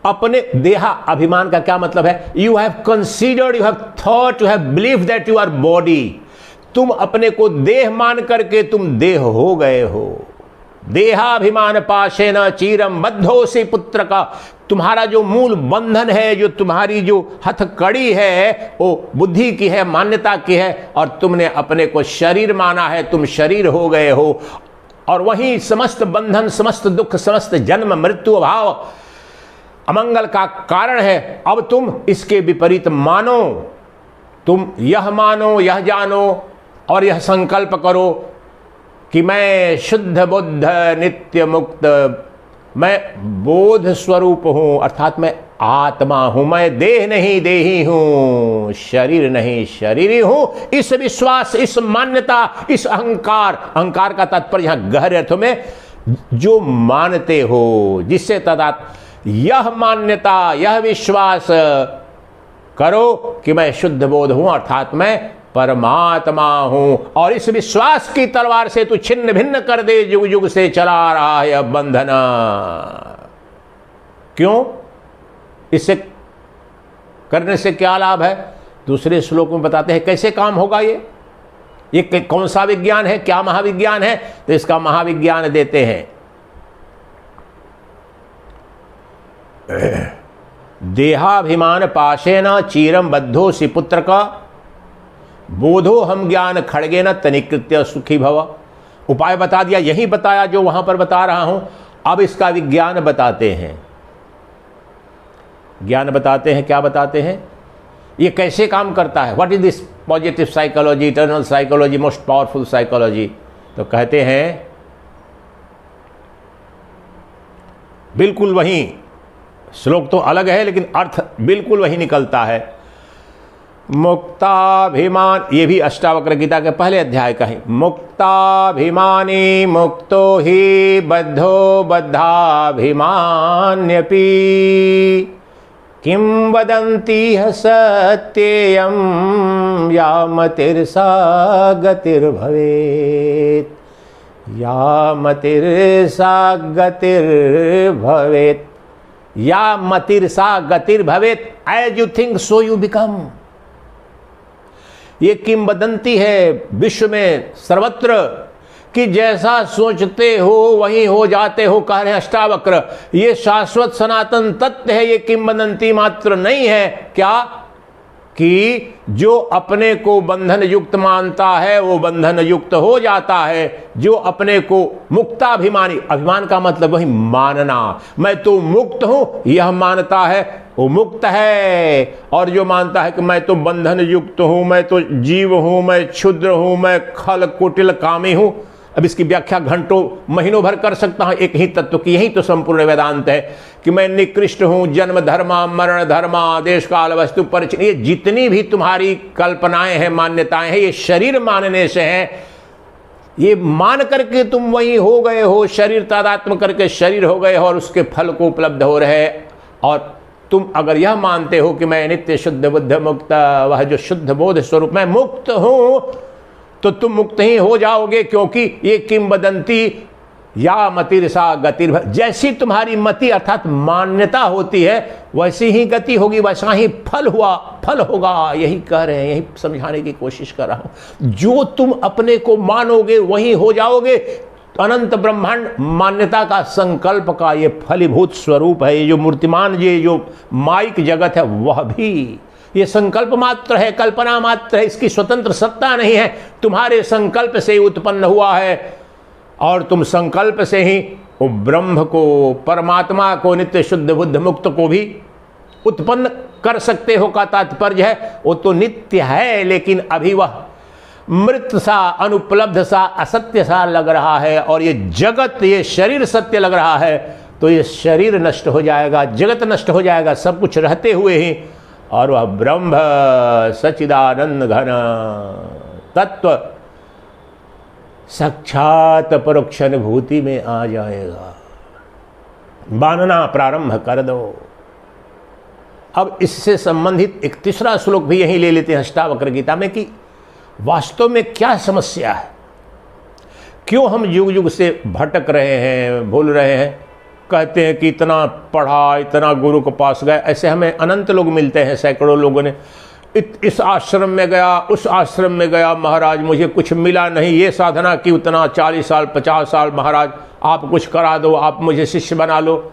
अपने देहा, अभिमान का क्या मतलब है, you have considered, you have thought, you have believe that you our body. तुम अपने को देह मान करके तुम देह हो गए हो। देहाभिमान पाशेन चीरम बद्धोऽसि पुत्र का, तुम्हारा जो मूल बंधन है, जो तुम्हारी जो हथकड़ी है, वो बुद्धि की है, मान्यता की है, और तुमने अपने को शरीर माना है, तुम शरीर हो गए हो। और वही समस्त बंधन, समस्त दुख, समस्त जन्म मृत्यु अभाव अमंगल का कारण है। अब तुम इसके विपरीत मानो, तुम यह मानो, यह जानो और यह संकल्प करो कि मैं शुद्ध बुद्ध नित्य मुक्त, मैं बोध स्वरूप हूं, अर्थात मैं आत्मा हूं, मैं देह नहीं देही हूं, शरीर नहीं शरीरी हूं। इस विश्वास, इस मान्यता, इस अहंकार, अहंकार का तात्पर्य यहां गहरे अर्थों में जो मानते हो, जिससे तदात यह मान्यता, यह विश्वास करो कि मैं शुद्ध बोध हूं, अर्थात मैं परमात्मा हूं। और इस विश्वास की तलवार से तू छिन्न भिन्न कर दे, युग युग से चला रहा है अब बंधन। क्यों? इससे करने से क्या लाभ है, दूसरे श्लोक में बताते हैं कैसे काम होगा। ये कौन सा विज्ञान है, क्या महाविज्ञान है, तो इसका महाविज्ञान देते हैं। देहाभिमान पाशेन चीरम बद्धोऽसि पुत्र का, बोधो हम ज्ञान खड्गेन तनीकृत्य सुखी भव। उपाय बता दिया, यही बताया जो वहां पर बता रहा हूं। अब इसका विज्ञान बताते हैं, ज्ञान बताते हैं। क्या बताते हैं, ये कैसे काम करता है, what is this positive psychology, eternal psychology, most powerful psychology. तो कहते हैं बिल्कुल वही, श्लोक तो अलग है लेकिन अर्थ बिल्कुल वही निकलता है। मुक्ताभिमान, ये भी अष्टावक्र गीता के पहले अध्याय का है। मुक्ताभिमानी मुक्तो ही बद्धो बद्धाभिमान्यपि, किं वदन्ति ह सत्येयं या मतिर्सा गतिर्भवेत्, या मतिर्सा गतिर्भवेत्, या मतिर्सा गतिर्भवेत्, as you think so you become. ये किंवदंती है विश्व में सर्वत्र कि जैसा सोचते हो वही हो जाते हो, कह रहे हैं अष्टावक्र। ये शाश्वत सनातन तत्व है, ये किंवदंती मात्र नहीं है। क्या कि जो अपने को बंधन युक्त मानता है वो बंधन युक्त हो जाता है। जो अपने को मुक्ताभिमानी, अभिमान का मतलब वही मानना, मैं तो मुक्त हूं, यह मानता है वो मुक्त है। और जो मानता है कि मैं तो बंधन युक्त हूं, मैं तो जीव हूं, मैं क्षुद्र हूं, मैं खल कुटिल कामी हूं, अब इसकी व्याख्या घंटों महीनों भर कर सकता हूं एक ही तत्व की। यही तो संपूर्ण वेदांत है कि मैं निकृष्ट हूं, जन्म धर्मा, मरण धर्मा, देश काल वस्तु परिचिन, ये जितनी भी तुम्हारी कल्पनाएं हैं, मान्यताएं हैं, ये शरीर मानने से है। ये मान करके तुम वही हो गए हो, शरीर तादात्म्य करके शरीर हो गए हो और उसके फल को उपलब्ध हो रहे। और तुम अगर यह मानते हो कि मैं नित्य शुद्ध बुद्ध मुक्त, वह जो शुद्ध बोध स्वरूप मैं मुक्त हूं, तो तुम मुक्त ही हो जाओगे, क्योंकि ये किंवदंती या मतिर्सा गतिर्भ, जैसी तुम्हारी मति अर्थात मान्यता होती है वैसी ही गति होगी, वैसा ही फल होगा। यही कह रहे हैं, यही समझाने की कोशिश कर रहा हूं। जो तुम अपने को मानोगे वही हो जाओगे। अनंत ब्रह्मांड मान्यता का, संकल्प का ये फलीभूत स्वरूप है। ये जो मूर्तिमान, ये जो माइक जगत है, वह भी ये संकल्प मात्र है, कल्पना मात्र है, इसकी स्वतंत्र सत्ता नहीं है। तुम्हारे संकल्प से ही उत्पन्न हुआ है और तुम संकल्प से ही वो ब्रह्म को, परमात्मा को, नित्य शुद्ध बुद्ध मुक्त को भी उत्पन्न कर सकते हो का तात्पर्य है। वो तो नित्य है, लेकिन अभी वह मृत सा, अनुपलब्ध सा, असत्य सा लग रहा है। और ये जगत, ये शरीर सत्य लग रहा है, तो ये शरीर नष्ट हो जाएगा, जगत नष्ट हो जाएगा, सब कुछ रहते हुए ही। और वह ब्रह्म सच्चिदानंद घन तत्व साक्षात परोक्ष अनुभूति में आ जाएगा। मानना प्रारंभ कर दो। अब इससे संबंधित एक तीसरा श्लोक भी यही ले लेते हैं अष्टावक्र गीता में कि वास्तव में क्या समस्या है, क्यों हम युग युग से भटक रहे हैं, भूल रहे हैं। कहते हैं कि इतना पढ़ा, इतना गुरु के पास गए, ऐसे हमें अनंत लोग मिलते हैं, सैकड़ों लोगों ने इस आश्रम में गया, उस आश्रम में गया, महाराज मुझे कुछ मिला नहीं, ये साधना की, उतना 40 साल 50 साल, महाराज आप कुछ करा दो, आप मुझे शिष्य बना लो।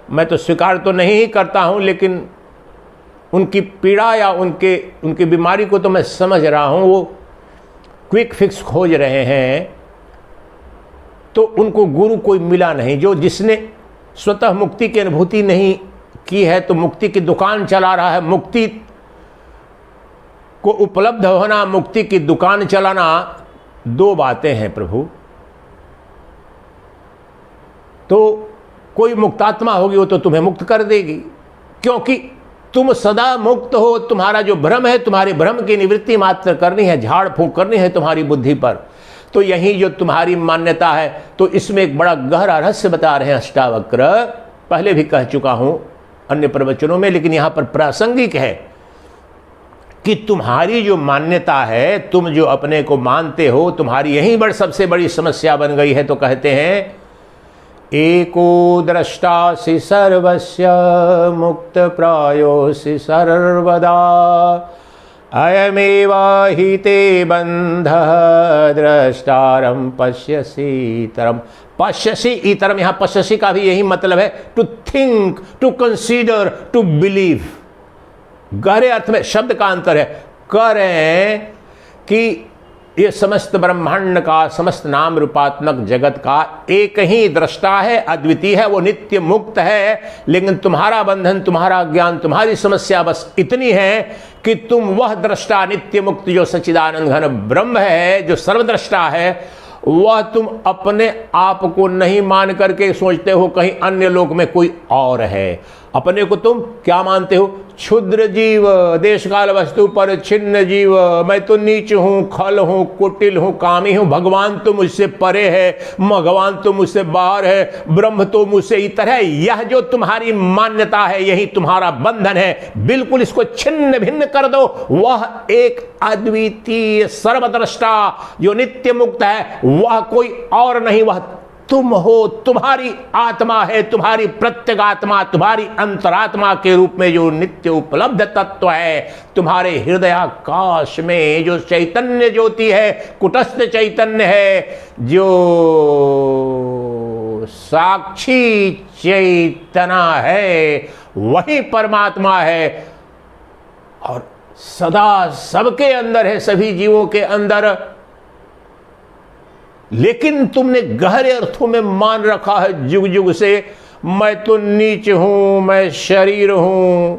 मैं तो स्वीकार तो नहीं ही करता हूँ, लेकिन उनकी पीड़ा या उनकी बीमारी को तो मैं समझ रहा हूँ। वो क्विक फिक्स खोज रहे हैं, तो उनको गुरु कोई मिला नहीं जो जिसने स्वतः मुक्ति की अनुभूति नहीं की है, तो मुक्ति की दुकान चला रहा है। मुक्ति को उपलब्ध होना, मुक्ति की दुकान चलाना, दो बातें हैं प्रभु। तो कोई मुक्तात्मा होगी वो तो तुम्हें मुक्त कर देगी, क्योंकि तुम सदा मुक्त हो। तुम्हारा जो भ्रम है, तुम्हारे भ्रम की निवृत्ति मात्र करनी है, झाड़ फूंक करनी है तुम्हारी बुद्धि पर। तो यही जो तुम्हारी मान्यता है, तो इसमें एक बड़ा गहरा रहस्य बता रहे हैं अष्टावक्र। पहले भी कह चुका हूं अन्य प्रवचनों में, लेकिन यहां पर प्रासंगिक है कि तुम्हारी जो मान्यता है, तुम जो अपने को मानते हो, तुम्हारी यही सबसे बड़ी समस्या बन गई है। तो कहते हैं एको द्रष्टासि सर्वस्य मुक्त प्रायोसि सर्वदा अयमेवा हि ते बंधः द्रष्टारं पश्यसि इतरम। पश्यसि इतरम, यहां पश्यसि का भी यही मतलब है, to think, to consider, to believe. गहरे अर्थ में शब्द का अंतर है। कह रहे हैं कि ये समस्त ब्रह्मांड का, समस्त नाम रूपात्मक जगत का एक ही दृष्टा है, अद्वितीय है, वो नित्य मुक्त है। लेकिन तुम्हारा बंधन, तुम्हारा ज्ञान, तुम्हारी समस्या बस इतनी है कि तुम वह दृष्टा नित्य मुक्त जो सच्चिदानंद घन ब्रह्म है, जो सर्वद्रष्टा है, वह तुम अपने आप को नहीं मान करके सोचते हो कहीं अन्य लोक में कोई और है। अपने को तुम क्या मानते हो? क्षुद्र जीव, देश काल वस्तु पर छिन्न जीव, मैं तो नीच हूं, खल हूं, कुटिल हूं, कामी हूं, भगवान तो मुझसे परे है, भगवान तो मुझसे बाहर है, ब्रह्म तो मुझसे इतर है। यह जो तुम्हारी मान्यता है, यही तुम्हारा बंधन है। बिल्कुल इसको छिन्न भिन्न कर दो। वह एक अद्वितीय सर्वद्रष्टा जो नित्य मुक्त है, वह कोई और नहीं, वह तुम हो। तुम्हारी आत्मा है, तुम्हारी प्रत्यगात्मा, तुम्हारी अंतरात्मा के रूप में जो नित्य उपलब्ध तत्व है, तुम्हारे हृदयाकाश में जो चैतन्य ज्योति है, कुटस्थ चैतन्य है, जो साक्षी चैतना है, वही परमात्मा है और सदा सबके अंदर है, सभी जीवों के अंदर। लेकिन तुमने गहरे अर्थों में मान रखा है युग युग से, मैं तो नीच हूं, मैं शरीर हूं,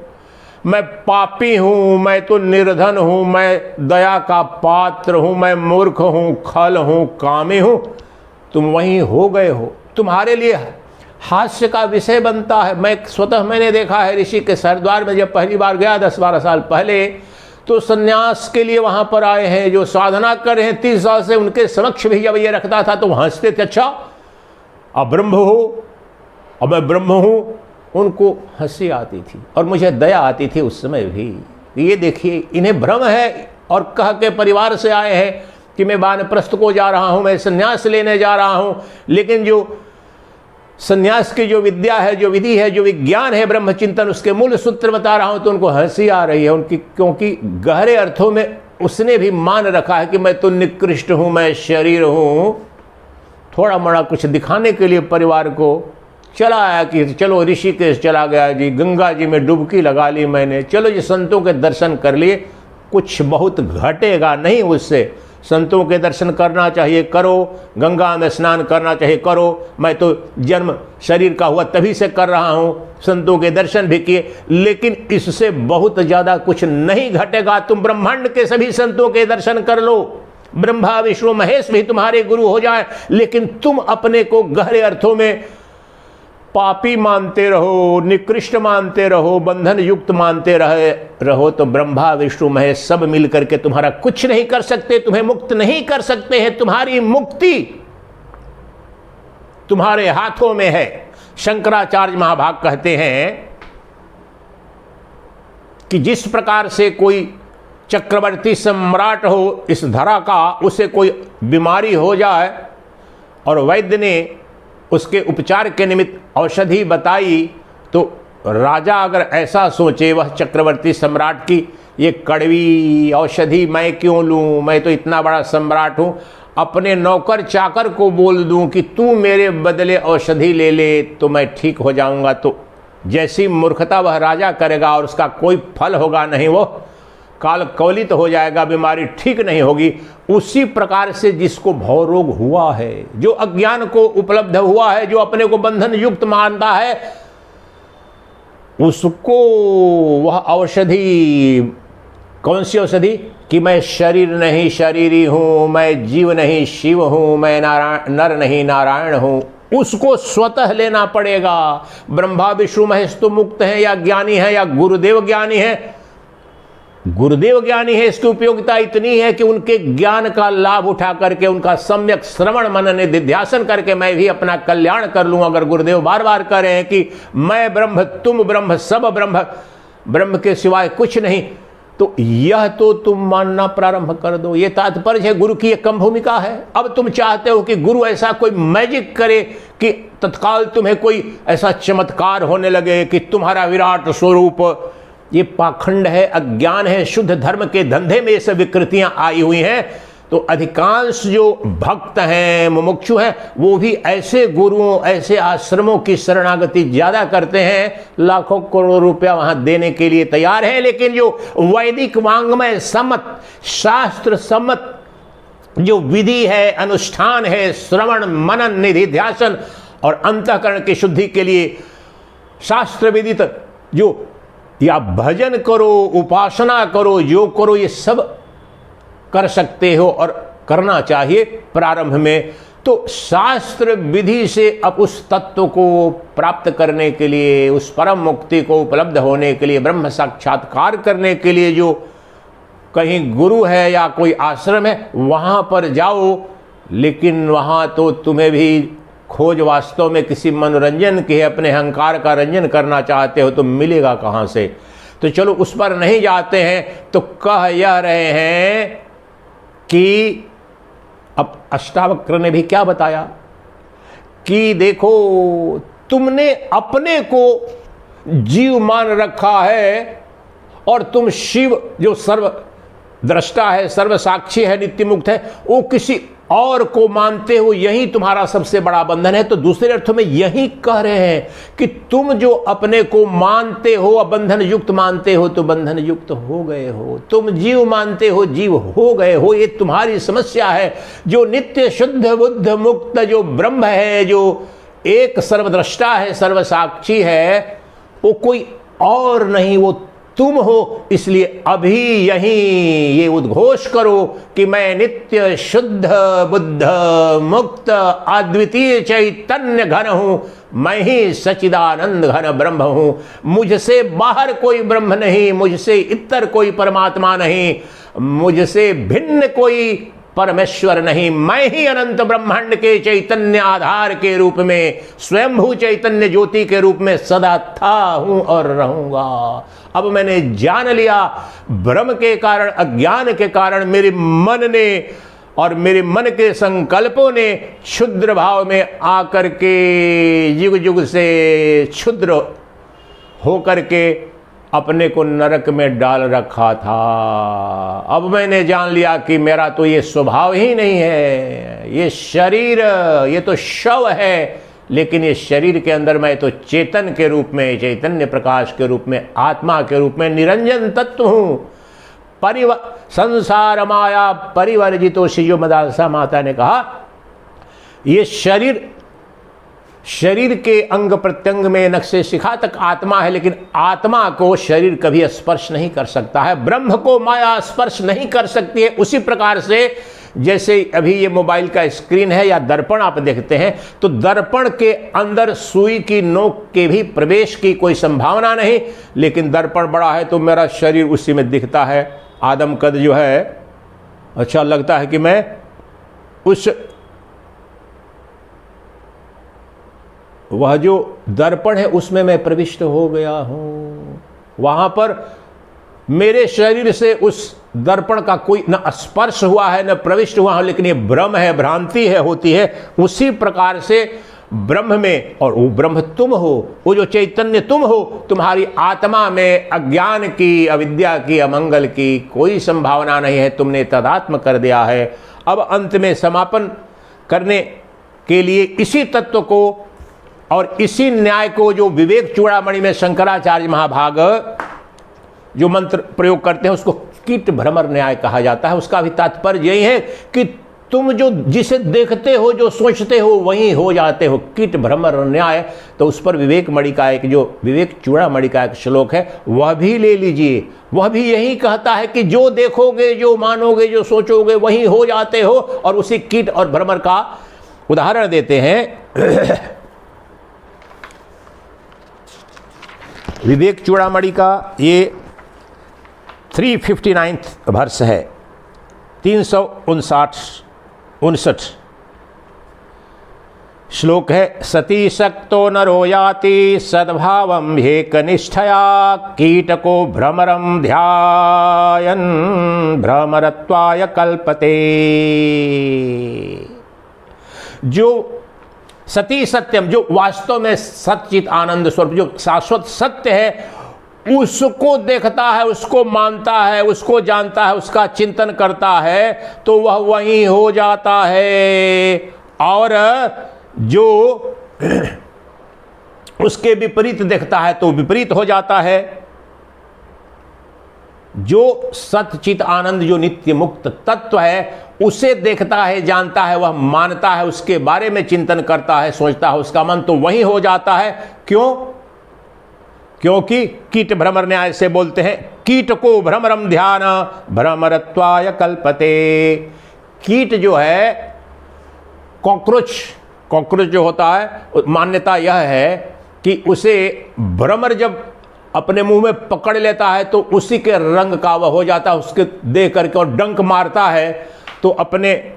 मैं पापी हूं, मैं तो निर्धन हूं, मैं दया का पात्र हूं, मैं मूर्ख हूं, खल हूं, कामी हूं। तुम वहीं हो गए हो। तुम्हारे लिए हास्य का विषय बनता है। मैंने देखा है ऋषि के हरिद्वार में जब पहली बार गया 10-12 साल पहले, तो सन्यास के लिए वहां पर आए हैं जो साधना कर रहे हैं 30 साल से, उनके समक्ष भी जब ये रखता था तो हंसते थे, अच्छा अब ब्रह्म हो, अब मैं ब्रह्म हूं। उनको हंसी आती थी और मुझे दया आती थी उस समय भी। ये देखिए, इन्हें भ्रम है और कह के परिवार से आए हैं कि मैं वानप्रस्थ को जा रहा हूं, मैं सन्यास लेने जा रहा हूं, लेकिन जो सन्यास की जो विद्या है, जो विधि है, जो विज्ञान है ब्रह्म चिंतन, उसके मूल सूत्र बता रहा हूं तो उनको हंसी आ रही है उनकी, क्योंकि गहरे अर्थों में उसने भी मान रखा है कि मैं तो निकृष्ट हूं, मैं शरीर हूं। थोड़ा मोड़ा कुछ दिखाने के लिए परिवार को चला आया कि चलो ऋषिकेश चला गया जी, गंगा जी में डुबकी लगा ली मैंने, चलो जी संतों के दर्शन कर लिए, कुछ बहुत घटेगा नहीं उससे। संतों के दर्शन करना चाहिए, करो, गंगा में स्नान करना चाहिए, करो। मैं तो जन्म शरीर का हुआ तभी से कर रहा हूं, संतों के दर्शन भी किए, लेकिन इससे बहुत ज्यादा कुछ नहीं घटेगा। तुम ब्रह्मांड के सभी संतों के दर्शन कर लो, ब्रह्मा विष्णु महेश भी तुम्हारे गुरु हो जाए, लेकिन तुम अपने को गहरे अर्थों में पापी मानते रहो, निकृष्ट मानते रहो, बंधन युक्त मानते रहो, तो ब्रह्मा विष्णु महेश सब मिलकर के तुम्हारा कुछ नहीं कर सकते, तुम्हें मुक्त नहीं कर सकते हैं। तुम्हारी मुक्ति तुम्हारे हाथों में है। शंकराचार्य महाभाग कहते हैं कि जिस प्रकार से कोई चक्रवर्ती सम्राट हो इस धरा का, उसे कोई बीमारी हो जाए और वैद्य ने उसके उपचार के निमित्त औषधि बताई, तो राजा अगर ऐसा सोचे वह चक्रवर्ती सम्राट की, ये कड़वी औषधि मैं क्यों लूं, मैं तो इतना बड़ा सम्राट हूं, अपने नौकर चाकर को बोल दूं कि तू मेरे बदले औषधि ले ले तो मैं ठीक हो जाऊंगा, तो जैसी मूर्खता वह राजा करेगा और उसका कोई फल होगा नहीं, वो काल कवलित हो जाएगा, बीमारी ठीक नहीं होगी। उसी प्रकार से जिसको भव रोग हुआ है, जो अज्ञान को उपलब्ध हुआ है, जो अपने को बंधन युक्त मानता है, उसको वह औषधि, कौन सी औषधि, कि मैं शरीर नहीं शरीरी हूं, मैं जीव नहीं शिव हूं, मैं नर नहीं नारायण हूं, उसको स्वतः लेना पड़ेगा। ब्रह्मा विष्णु महेश तो मुक्त है या ज्ञानी है या गुरुदेव ज्ञानी है। गुरुदेव ज्ञानी है, इसकी उपयोगिता इतनी है कि उनके ज्ञान का लाभ उठा करके, उनका सम्यक श्रवण मनन निधिध्यासन करके मैं भी अपना कल्याण कर लूं। अगर गुरुदेव बार बार कह रहे हैं कि मैं ब्रह्म, तुम ब्रह्म, सब ब्रह्म, ब्रह्म के सिवाय कुछ नहीं, तो यह तो तुम मानना प्रारंभ कर दो। ये तात्पर्य है, गुरु की एक कम भूमिका है। अब तुम चाहते हो कि गुरु ऐसा कोई मैजिक करे कि तत्काल तुम्हें कोई ऐसा चमत्कार होने लगे कि तुम्हारा विराट स्वरूप, ये पाखंड है, अज्ञान है। शुद्ध धर्म के धंधे में ये सब विकृतियां आई हुई हैं। तो अधिकांश जो भक्त हैं, मुमुक्षु हैं, वो भी ऐसे गुरुओं, ऐसे आश्रमों की शरणागति ज्यादा करते हैं, लाखों करोड़ों रुपया वहां देने के लिए तैयार है। लेकिन जो वैदिक वांग्मय सम्मत, शास्त्र सम्मत जो विधि है, अनुष्ठान है, श्रवण मनन निधिध्यासन और अंतःकरण की शुद्धि के लिए शास्त्र विदित जो, या भजन करो, उपासना करो, योग करो, ये सब कर सकते हो और करना चाहिए प्रारंभ में। तो शास्त्र विधि से अब उस तत्व को प्राप्त करने के लिए, उस परम मुक्ति को उपलब्ध होने के लिए, ब्रह्म साक्षात्कार करने के लिए जो कहीं गुरु है या कोई आश्रम है, वहां पर जाओ। लेकिन वहां तो तुम्हें भी खोज वास्तव में किसी मनोरंजन की है, अपने अहंकार का रंजन करना चाहते हो तो मिलेगा कहां से। तो चलो उस पर नहीं जाते हैं। तो कह यह रहे हैं कि अब अष्टावक्र ने भी क्या बताया कि देखो, तुमने अपने को जीव मान रखा है और तुम शिव जो सर्व दृष्टा है, सर्व साक्षी है, नित्य मुक्त है, वो किसी और को मानते हो, यही तुम्हारा सबसे बड़ा बंधन है। तो दूसरे अर्थों में यही कह रहे हैं कि तुम जो अपने को मानते हो, बंधन युक्त मानते हो, तो बंधन युक्त हो गए हो। तुम जीव मानते हो, जीव हो गए हो। ये तुम्हारी समस्या है। जो नित्य शुद्ध बुद्ध मुक्त जो ब्रह्म है, जो एक सर्वद्रष्टा है, सर्वसाक्षी है, वो कोई और नहीं, वो तुम हो, इसलिए अभी यहीं ये उद्घोष करो कि मैं नित्य शुद्ध बुद्ध मुक्त अद्वितीय चैतन्य घन हूं, मैं ही सच्चिदानंद घन ब्रह्म हूं। मुझसे बाहर कोई ब्रह्म नहीं, मुझसे इतर कोई परमात्मा नहीं, मुझसे भिन्न कोई परमेश्वर नहीं। मैं ही अनंत ब्रह्मांड के चैतन्य आधार के रूप में, स्वयंभू चैतन्य ज्योति के रूप में सदा था, हूं और रहूंगा। अब मैंने जान लिया, भ्रम के कारण, अज्ञान के कारण मेरे मन ने और मेरे मन के संकल्पों ने क्षुद्र भाव में आकर के युग युग से क्षुद्र होकर के अपने को नरक में डाल रखा था। अब मैंने जान लिया कि मेरा तो ये स्वभाव ही नहीं है, ये शरीर, ये तो शव है, लेकिन ये शरीर के अंदर मैं तो चेतन के रूप में, चैतन्य प्रकाश के रूप में, आत्मा के रूप में निरंजन तत्व हूं। संसार माया परिवर्जितो शिजो मदालसा माता ने कहा, ये शरीर के अंग प्रत्यंग में नक्शे शिखा तक आत्मा है, लेकिन आत्मा को शरीर कभी स्पर्श नहीं कर सकता है, ब्रह्म को माया स्पर्श नहीं कर सकती है। उसी प्रकार से जैसे अभी ये मोबाइल का स्क्रीन है या दर्पण आप देखते हैं, तो दर्पण के अंदर सुई की नोक के भी प्रवेश की कोई संभावना नहीं, लेकिन दर्पण बड़ा है तो मेरा शरीर उसी में दिखता है। आदम कद जो है, अच्छा लगता है कि मैं उस वह जो दर्पण है उसमें मैं प्रविष्ट हो गया हूं। वहां पर मेरे शरीर से उस दर्पण का कोई न स्पर्श हुआ है न प्रविष्ट हुआ है, लेकिन ये भ्रम है, भ्रांति है, होती है। उसी प्रकार से ब्रह्म में, और वो ब्रह्म तुम हो, वो जो चैतन्य तुम हो, तुम्हारी आत्मा में अज्ञान की, अविद्या की, अमंगल की कोई संभावना नहीं है, तुमने तदात्म कर दिया है। अब अंत में समापन करने के लिए इसी तत्व को और इसी न्याय को जो विवेक चूड़ामणि में शंकराचार्य महाभाग जो मंत्र प्रयोग करते हैं उसको कीट भ्रमर न्याय कहा जाता है। उसका भी तात्पर्य यही है कि तुम जो जिसे देखते हो, जो सोचते हो, वही हो जाते हो। कीट भ्रमर न्याय, तो उस पर विवेक मणि का एक जो विवेक चूड़ामणि का एक श्लोक है वह भी ले लीजिए। वह भी यही कहता है कि जो देखोगे, जो मानोगे, जो सोचोगे, वही हो जाते हो। और उसी कीट और भ्रमर का उदाहरण देते हैं विवेक चूड़ामणि का। ये 359 वर्ष है, 359 श्लोक है। सती शक्तो नरो याति सद्भावम ह्येकनिष्ठया कीटको भ्रमरम ध्यायन् भ्रमरत्वाय कल्पते। जो सती सत्यम, जो वास्तव में सच्चित आनंद स्वरूप, जो शाश्वत सत्य है, उसको देखता है, उसको मानता है, उसको जानता है, उसका चिंतन करता है, तो वह वहीं हो जाता है। और जो उसके विपरीत देखता है तो विपरीत हो जाता है। जो सच्चित आनंद, जो नित्य मुक्त तत्व है, उसे देखता है, जानता है, वह मानता है, उसके बारे में चिंतन करता है, सोचता है, उसका मन तो वही हो जाता है। क्यों? क्योंकि कीट भ्रमर न्याय से बोलते हैं, कीट को भ्रमरम ध्यान भ्रमरत्वाय कल्पते। कीट जो है, कॉकरोच जो होता है, मान्यता यह है कि उसे भ्रमर जब अपने मुंह में पकड़ लेता है तो उसी के रंग का वह हो जाता है, उसके देख करके, और डंक मारता है तो अपने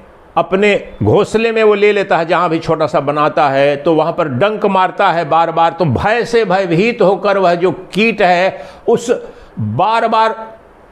घोंसले में वो ले लेता है, जहां भी छोटा सा बनाता है तो वहां पर डंक मारता है बार बार। तो भय से भयभीत होकर वह जो कीट है, उस बार बार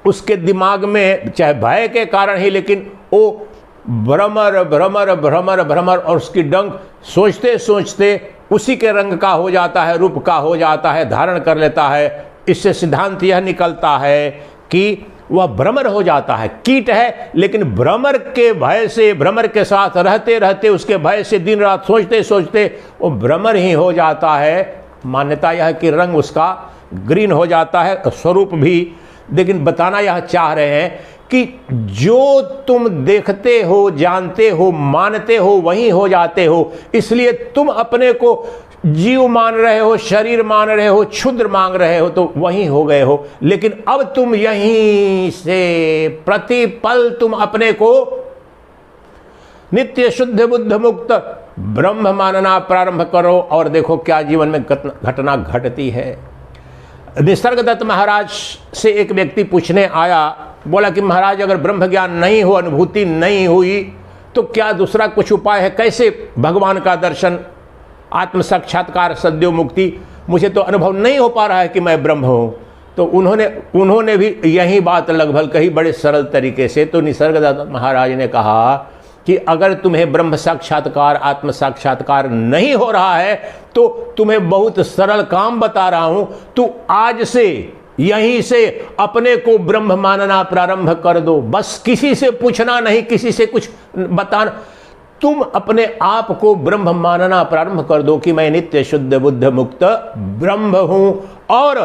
उसके दिमाग में, चाहे भय के कारण ही, लेकिन वो भ्रमर भ्रमर भ्रमर भ्रमर, और उसकी डंक सोचते सोचते उसी के रंग का हो जाता है, रूप का हो जाता है, धारण कर लेता है। इससे सिद्धांत यह निकलता है कि वह भ्रमर हो जाता है। कीट है, लेकिन भ्रमर के भय से, भ्रमर के साथ रहते रहते, उसके भय से दिन रात सोचते सोचते वो भ्रमर ही हो जाता है। मान्यता यह है कि रंग उसका ग्रीन हो जाता है, स्वरूप भी। लेकिन बताना यह चाह रहे हैं कि जो तुम देखते हो, जानते हो, मानते हो, वही हो जाते हो। इसलिए तुम अपने को जीव मान रहे हो, शरीर मान रहे हो, क्षुद्र मांग रहे हो, तो वहीं हो गए हो। लेकिन अब तुम यहीं से प्रतिपल तुम अपने को नित्य शुद्ध बुद्ध मुक्त ब्रह्म मानना प्रारंभ करो, और देखो क्या जीवन में घटना घटती है। निसर्गदत्त महाराज से एक व्यक्ति पूछने आया, बोला कि महाराज अगर ब्रह्म ज्ञान नहीं हो, अनुभूति नहीं हुई, तो क्या दूसरा कुछ उपाय है? कैसे भगवान का दर्शन, आत्म साक्षात्कार, सद्यो मुक्ति? मुझे तो अनुभव नहीं हो पा रहा है कि मैं ब्रह्म हूं। तो उन्होंने भी यही बात लगभग कही बड़े सरल तरीके से। तो निसर्गदत्त महाराज ने कहा कि अगर तुम्हें ब्रह्म साक्षात्कार, आत्म साक्षात्कार नहीं हो रहा है, तो तुम्हें बहुत सरल काम बता रहा हूं। तू आज से यहीं से अपने को ब्रह्म मानना प्रारंभ कर दो। बस किसी से पूछना नहीं, किसी से कुछ बताना, तुम अपने आप को ब्रह्म मानना प्रारंभ कर दो कि मैं नित्य शुद्ध बुद्ध मुक्त ब्रह्म हूं, और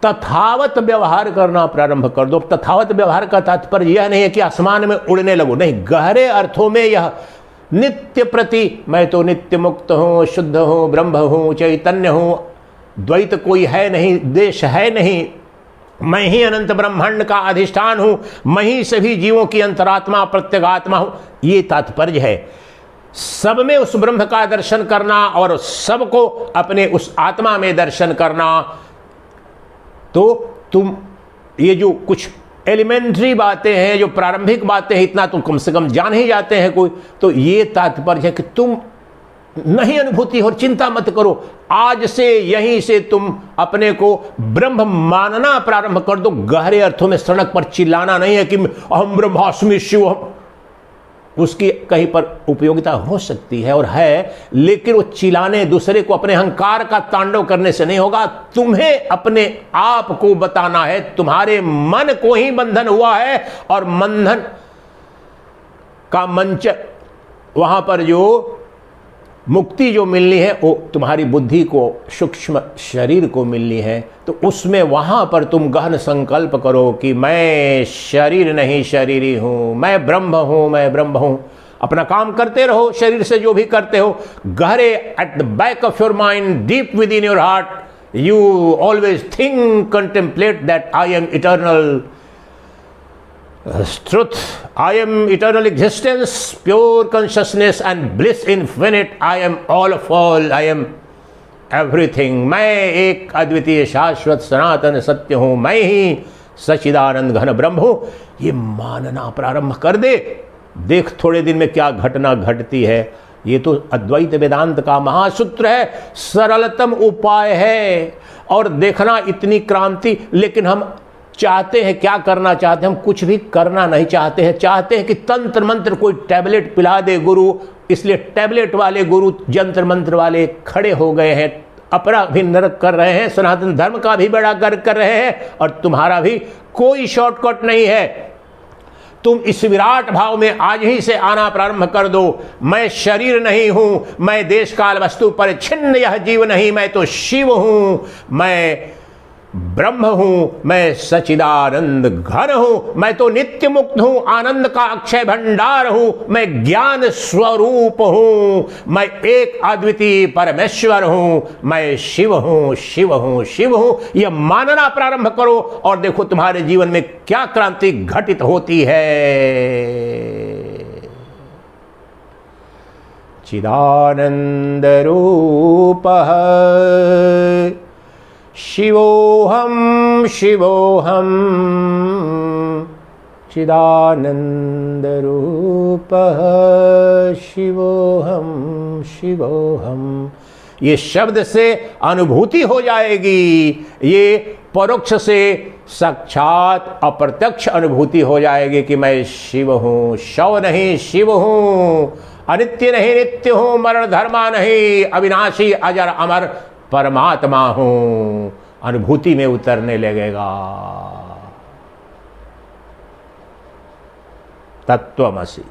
तथावत व्यवहार करना प्रारंभ कर दो। तथावत व्यवहार का तात्पर्य यह नहीं है कि आसमान में उड़ने लगो, नहीं, गहरे अर्थों में यह नित्य प्रति, मैं तो नित्य मुक्त हूं, शुद्ध हूं, ब्रह्म हूं, चैतन्य हूं, द्वैत कोई है नहीं, देश है नहीं, मैं ही अनंत ब्रह्मांड का अधिष्ठान हूं, मैं ही सभी जीवों की अंतरात्मा, प्रत्यगात्मा हूं, ये तात्पर्य है। सब में उस ब्रह्म का दर्शन करना और सबको अपने उस आत्मा में दर्शन करना। तो तुम ये जो कुछ एलिमेंट्री बातें हैं, जो प्रारंभिक बातें हैं, इतना तुम कम से कम जान ही जाते हैं कोई, तो ये तात्पर्य है कि तुम नहीं अनुभूति और चिंता मत करो। आज से यहीं से तुम अपने को ब्रह्म मानना प्रारंभ कर दो। गहरे अर्थों में सड़क पर चिल्लाना नहीं है कि अहम ब्रह्मास्मि शिव, उसकी कहीं पर उपयोगिता हो सकती है और है, लेकिन वो चिल्लाने दूसरे को अपने अहंकार का तांडव करने से नहीं होगा। तुम्हें अपने आप को बताना है, तुम्हारे मन को ही बंधन हुआ है, और बंधन का मंच, वहां पर जो मुक्ति जो मिलनी है वो तुम्हारी बुद्धि को, सूक्ष्म शरीर को मिलनी है। तो उसमें वहां पर तुम गहन संकल्प करो कि मैं शरीर नहीं शरीरी हूं, मैं ब्रह्म हूं, मैं ब्रह्म हूं। अपना काम करते रहो, शरीर से जो भी करते हो, गहरे at the back of your mind, deep with in your heart, you always think, contemplate that I am eternal truth, I am eternal existence, pure consciousness and bliss infinite, I am all of all, I am everything, मैं एक अद्वितीय शाश्वत सनातन सत्य हूं, मैं ही सच्चिदानंद घन ब्रह्म हूं। ये मानना प्रारंभ कर दे, देख थोड़े दिन में क्या घटना घटती है। ये तो अद्वैत वेदांत का महासूत्र है, सरलतम उपाय है। और देखना इतनी क्रांति, लेकिन हम चाहते हैं, क्या करना चाहते हैं? हम कुछ भी करना नहीं चाहते हैं। चाहते हैं कि तंत्र मंत्र कोई टैबलेट पिला दे गुरु, इसलिए टैबलेट वाले गुरु, जंत्र मंत्र वाले खड़े हो गए हैं, अपना भी नरक कर रहे हैं, सनातन धर्म का भी बड़ा गर्व कर रहे हैं, और तुम्हारा भी कोई शॉर्टकट नहीं है। तुम इस विराट भाव में आज ही से आना प्रारंभ कर दो। मैं शरीर नहीं हूं, मैं देश काल वस्तु परिच्छिन्न यह जीव नहीं, मैं तो शिव हूं, मैं ब्रह्म हूं, मैं सच्चिदानंद घन हूं, मैं तो नित्य मुक्त हूं, आनंद का अक्षय भंडार हूं, मैं ज्ञान स्वरूप हूं, मैं एक अद्वितीय परमेश्वर हूं, मैं शिव हूं, शिव हूं, शिव हूं। यह मानना प्रारंभ करो और देखो तुम्हारे जीवन में क्या क्रांति घटित होती है। चिदानंद रूपः शिवोहम शिवोहम चिदानंद रूपः शिवोहम शिवोहम। ये शब्द से अनुभूति हो जाएगी, ये परोक्ष से साक्षात अप्रत्यक्ष अनुभूति हो जाएगी कि मैं शिव हूं, शव नहीं शिव हूं, अनित्य नहीं नित्य हूं, मरण धर्मा नहीं, अविनाशी अजर अमर परमात्मा हूं। अनुभूति में उतरने लगेगा। तत्वमसि।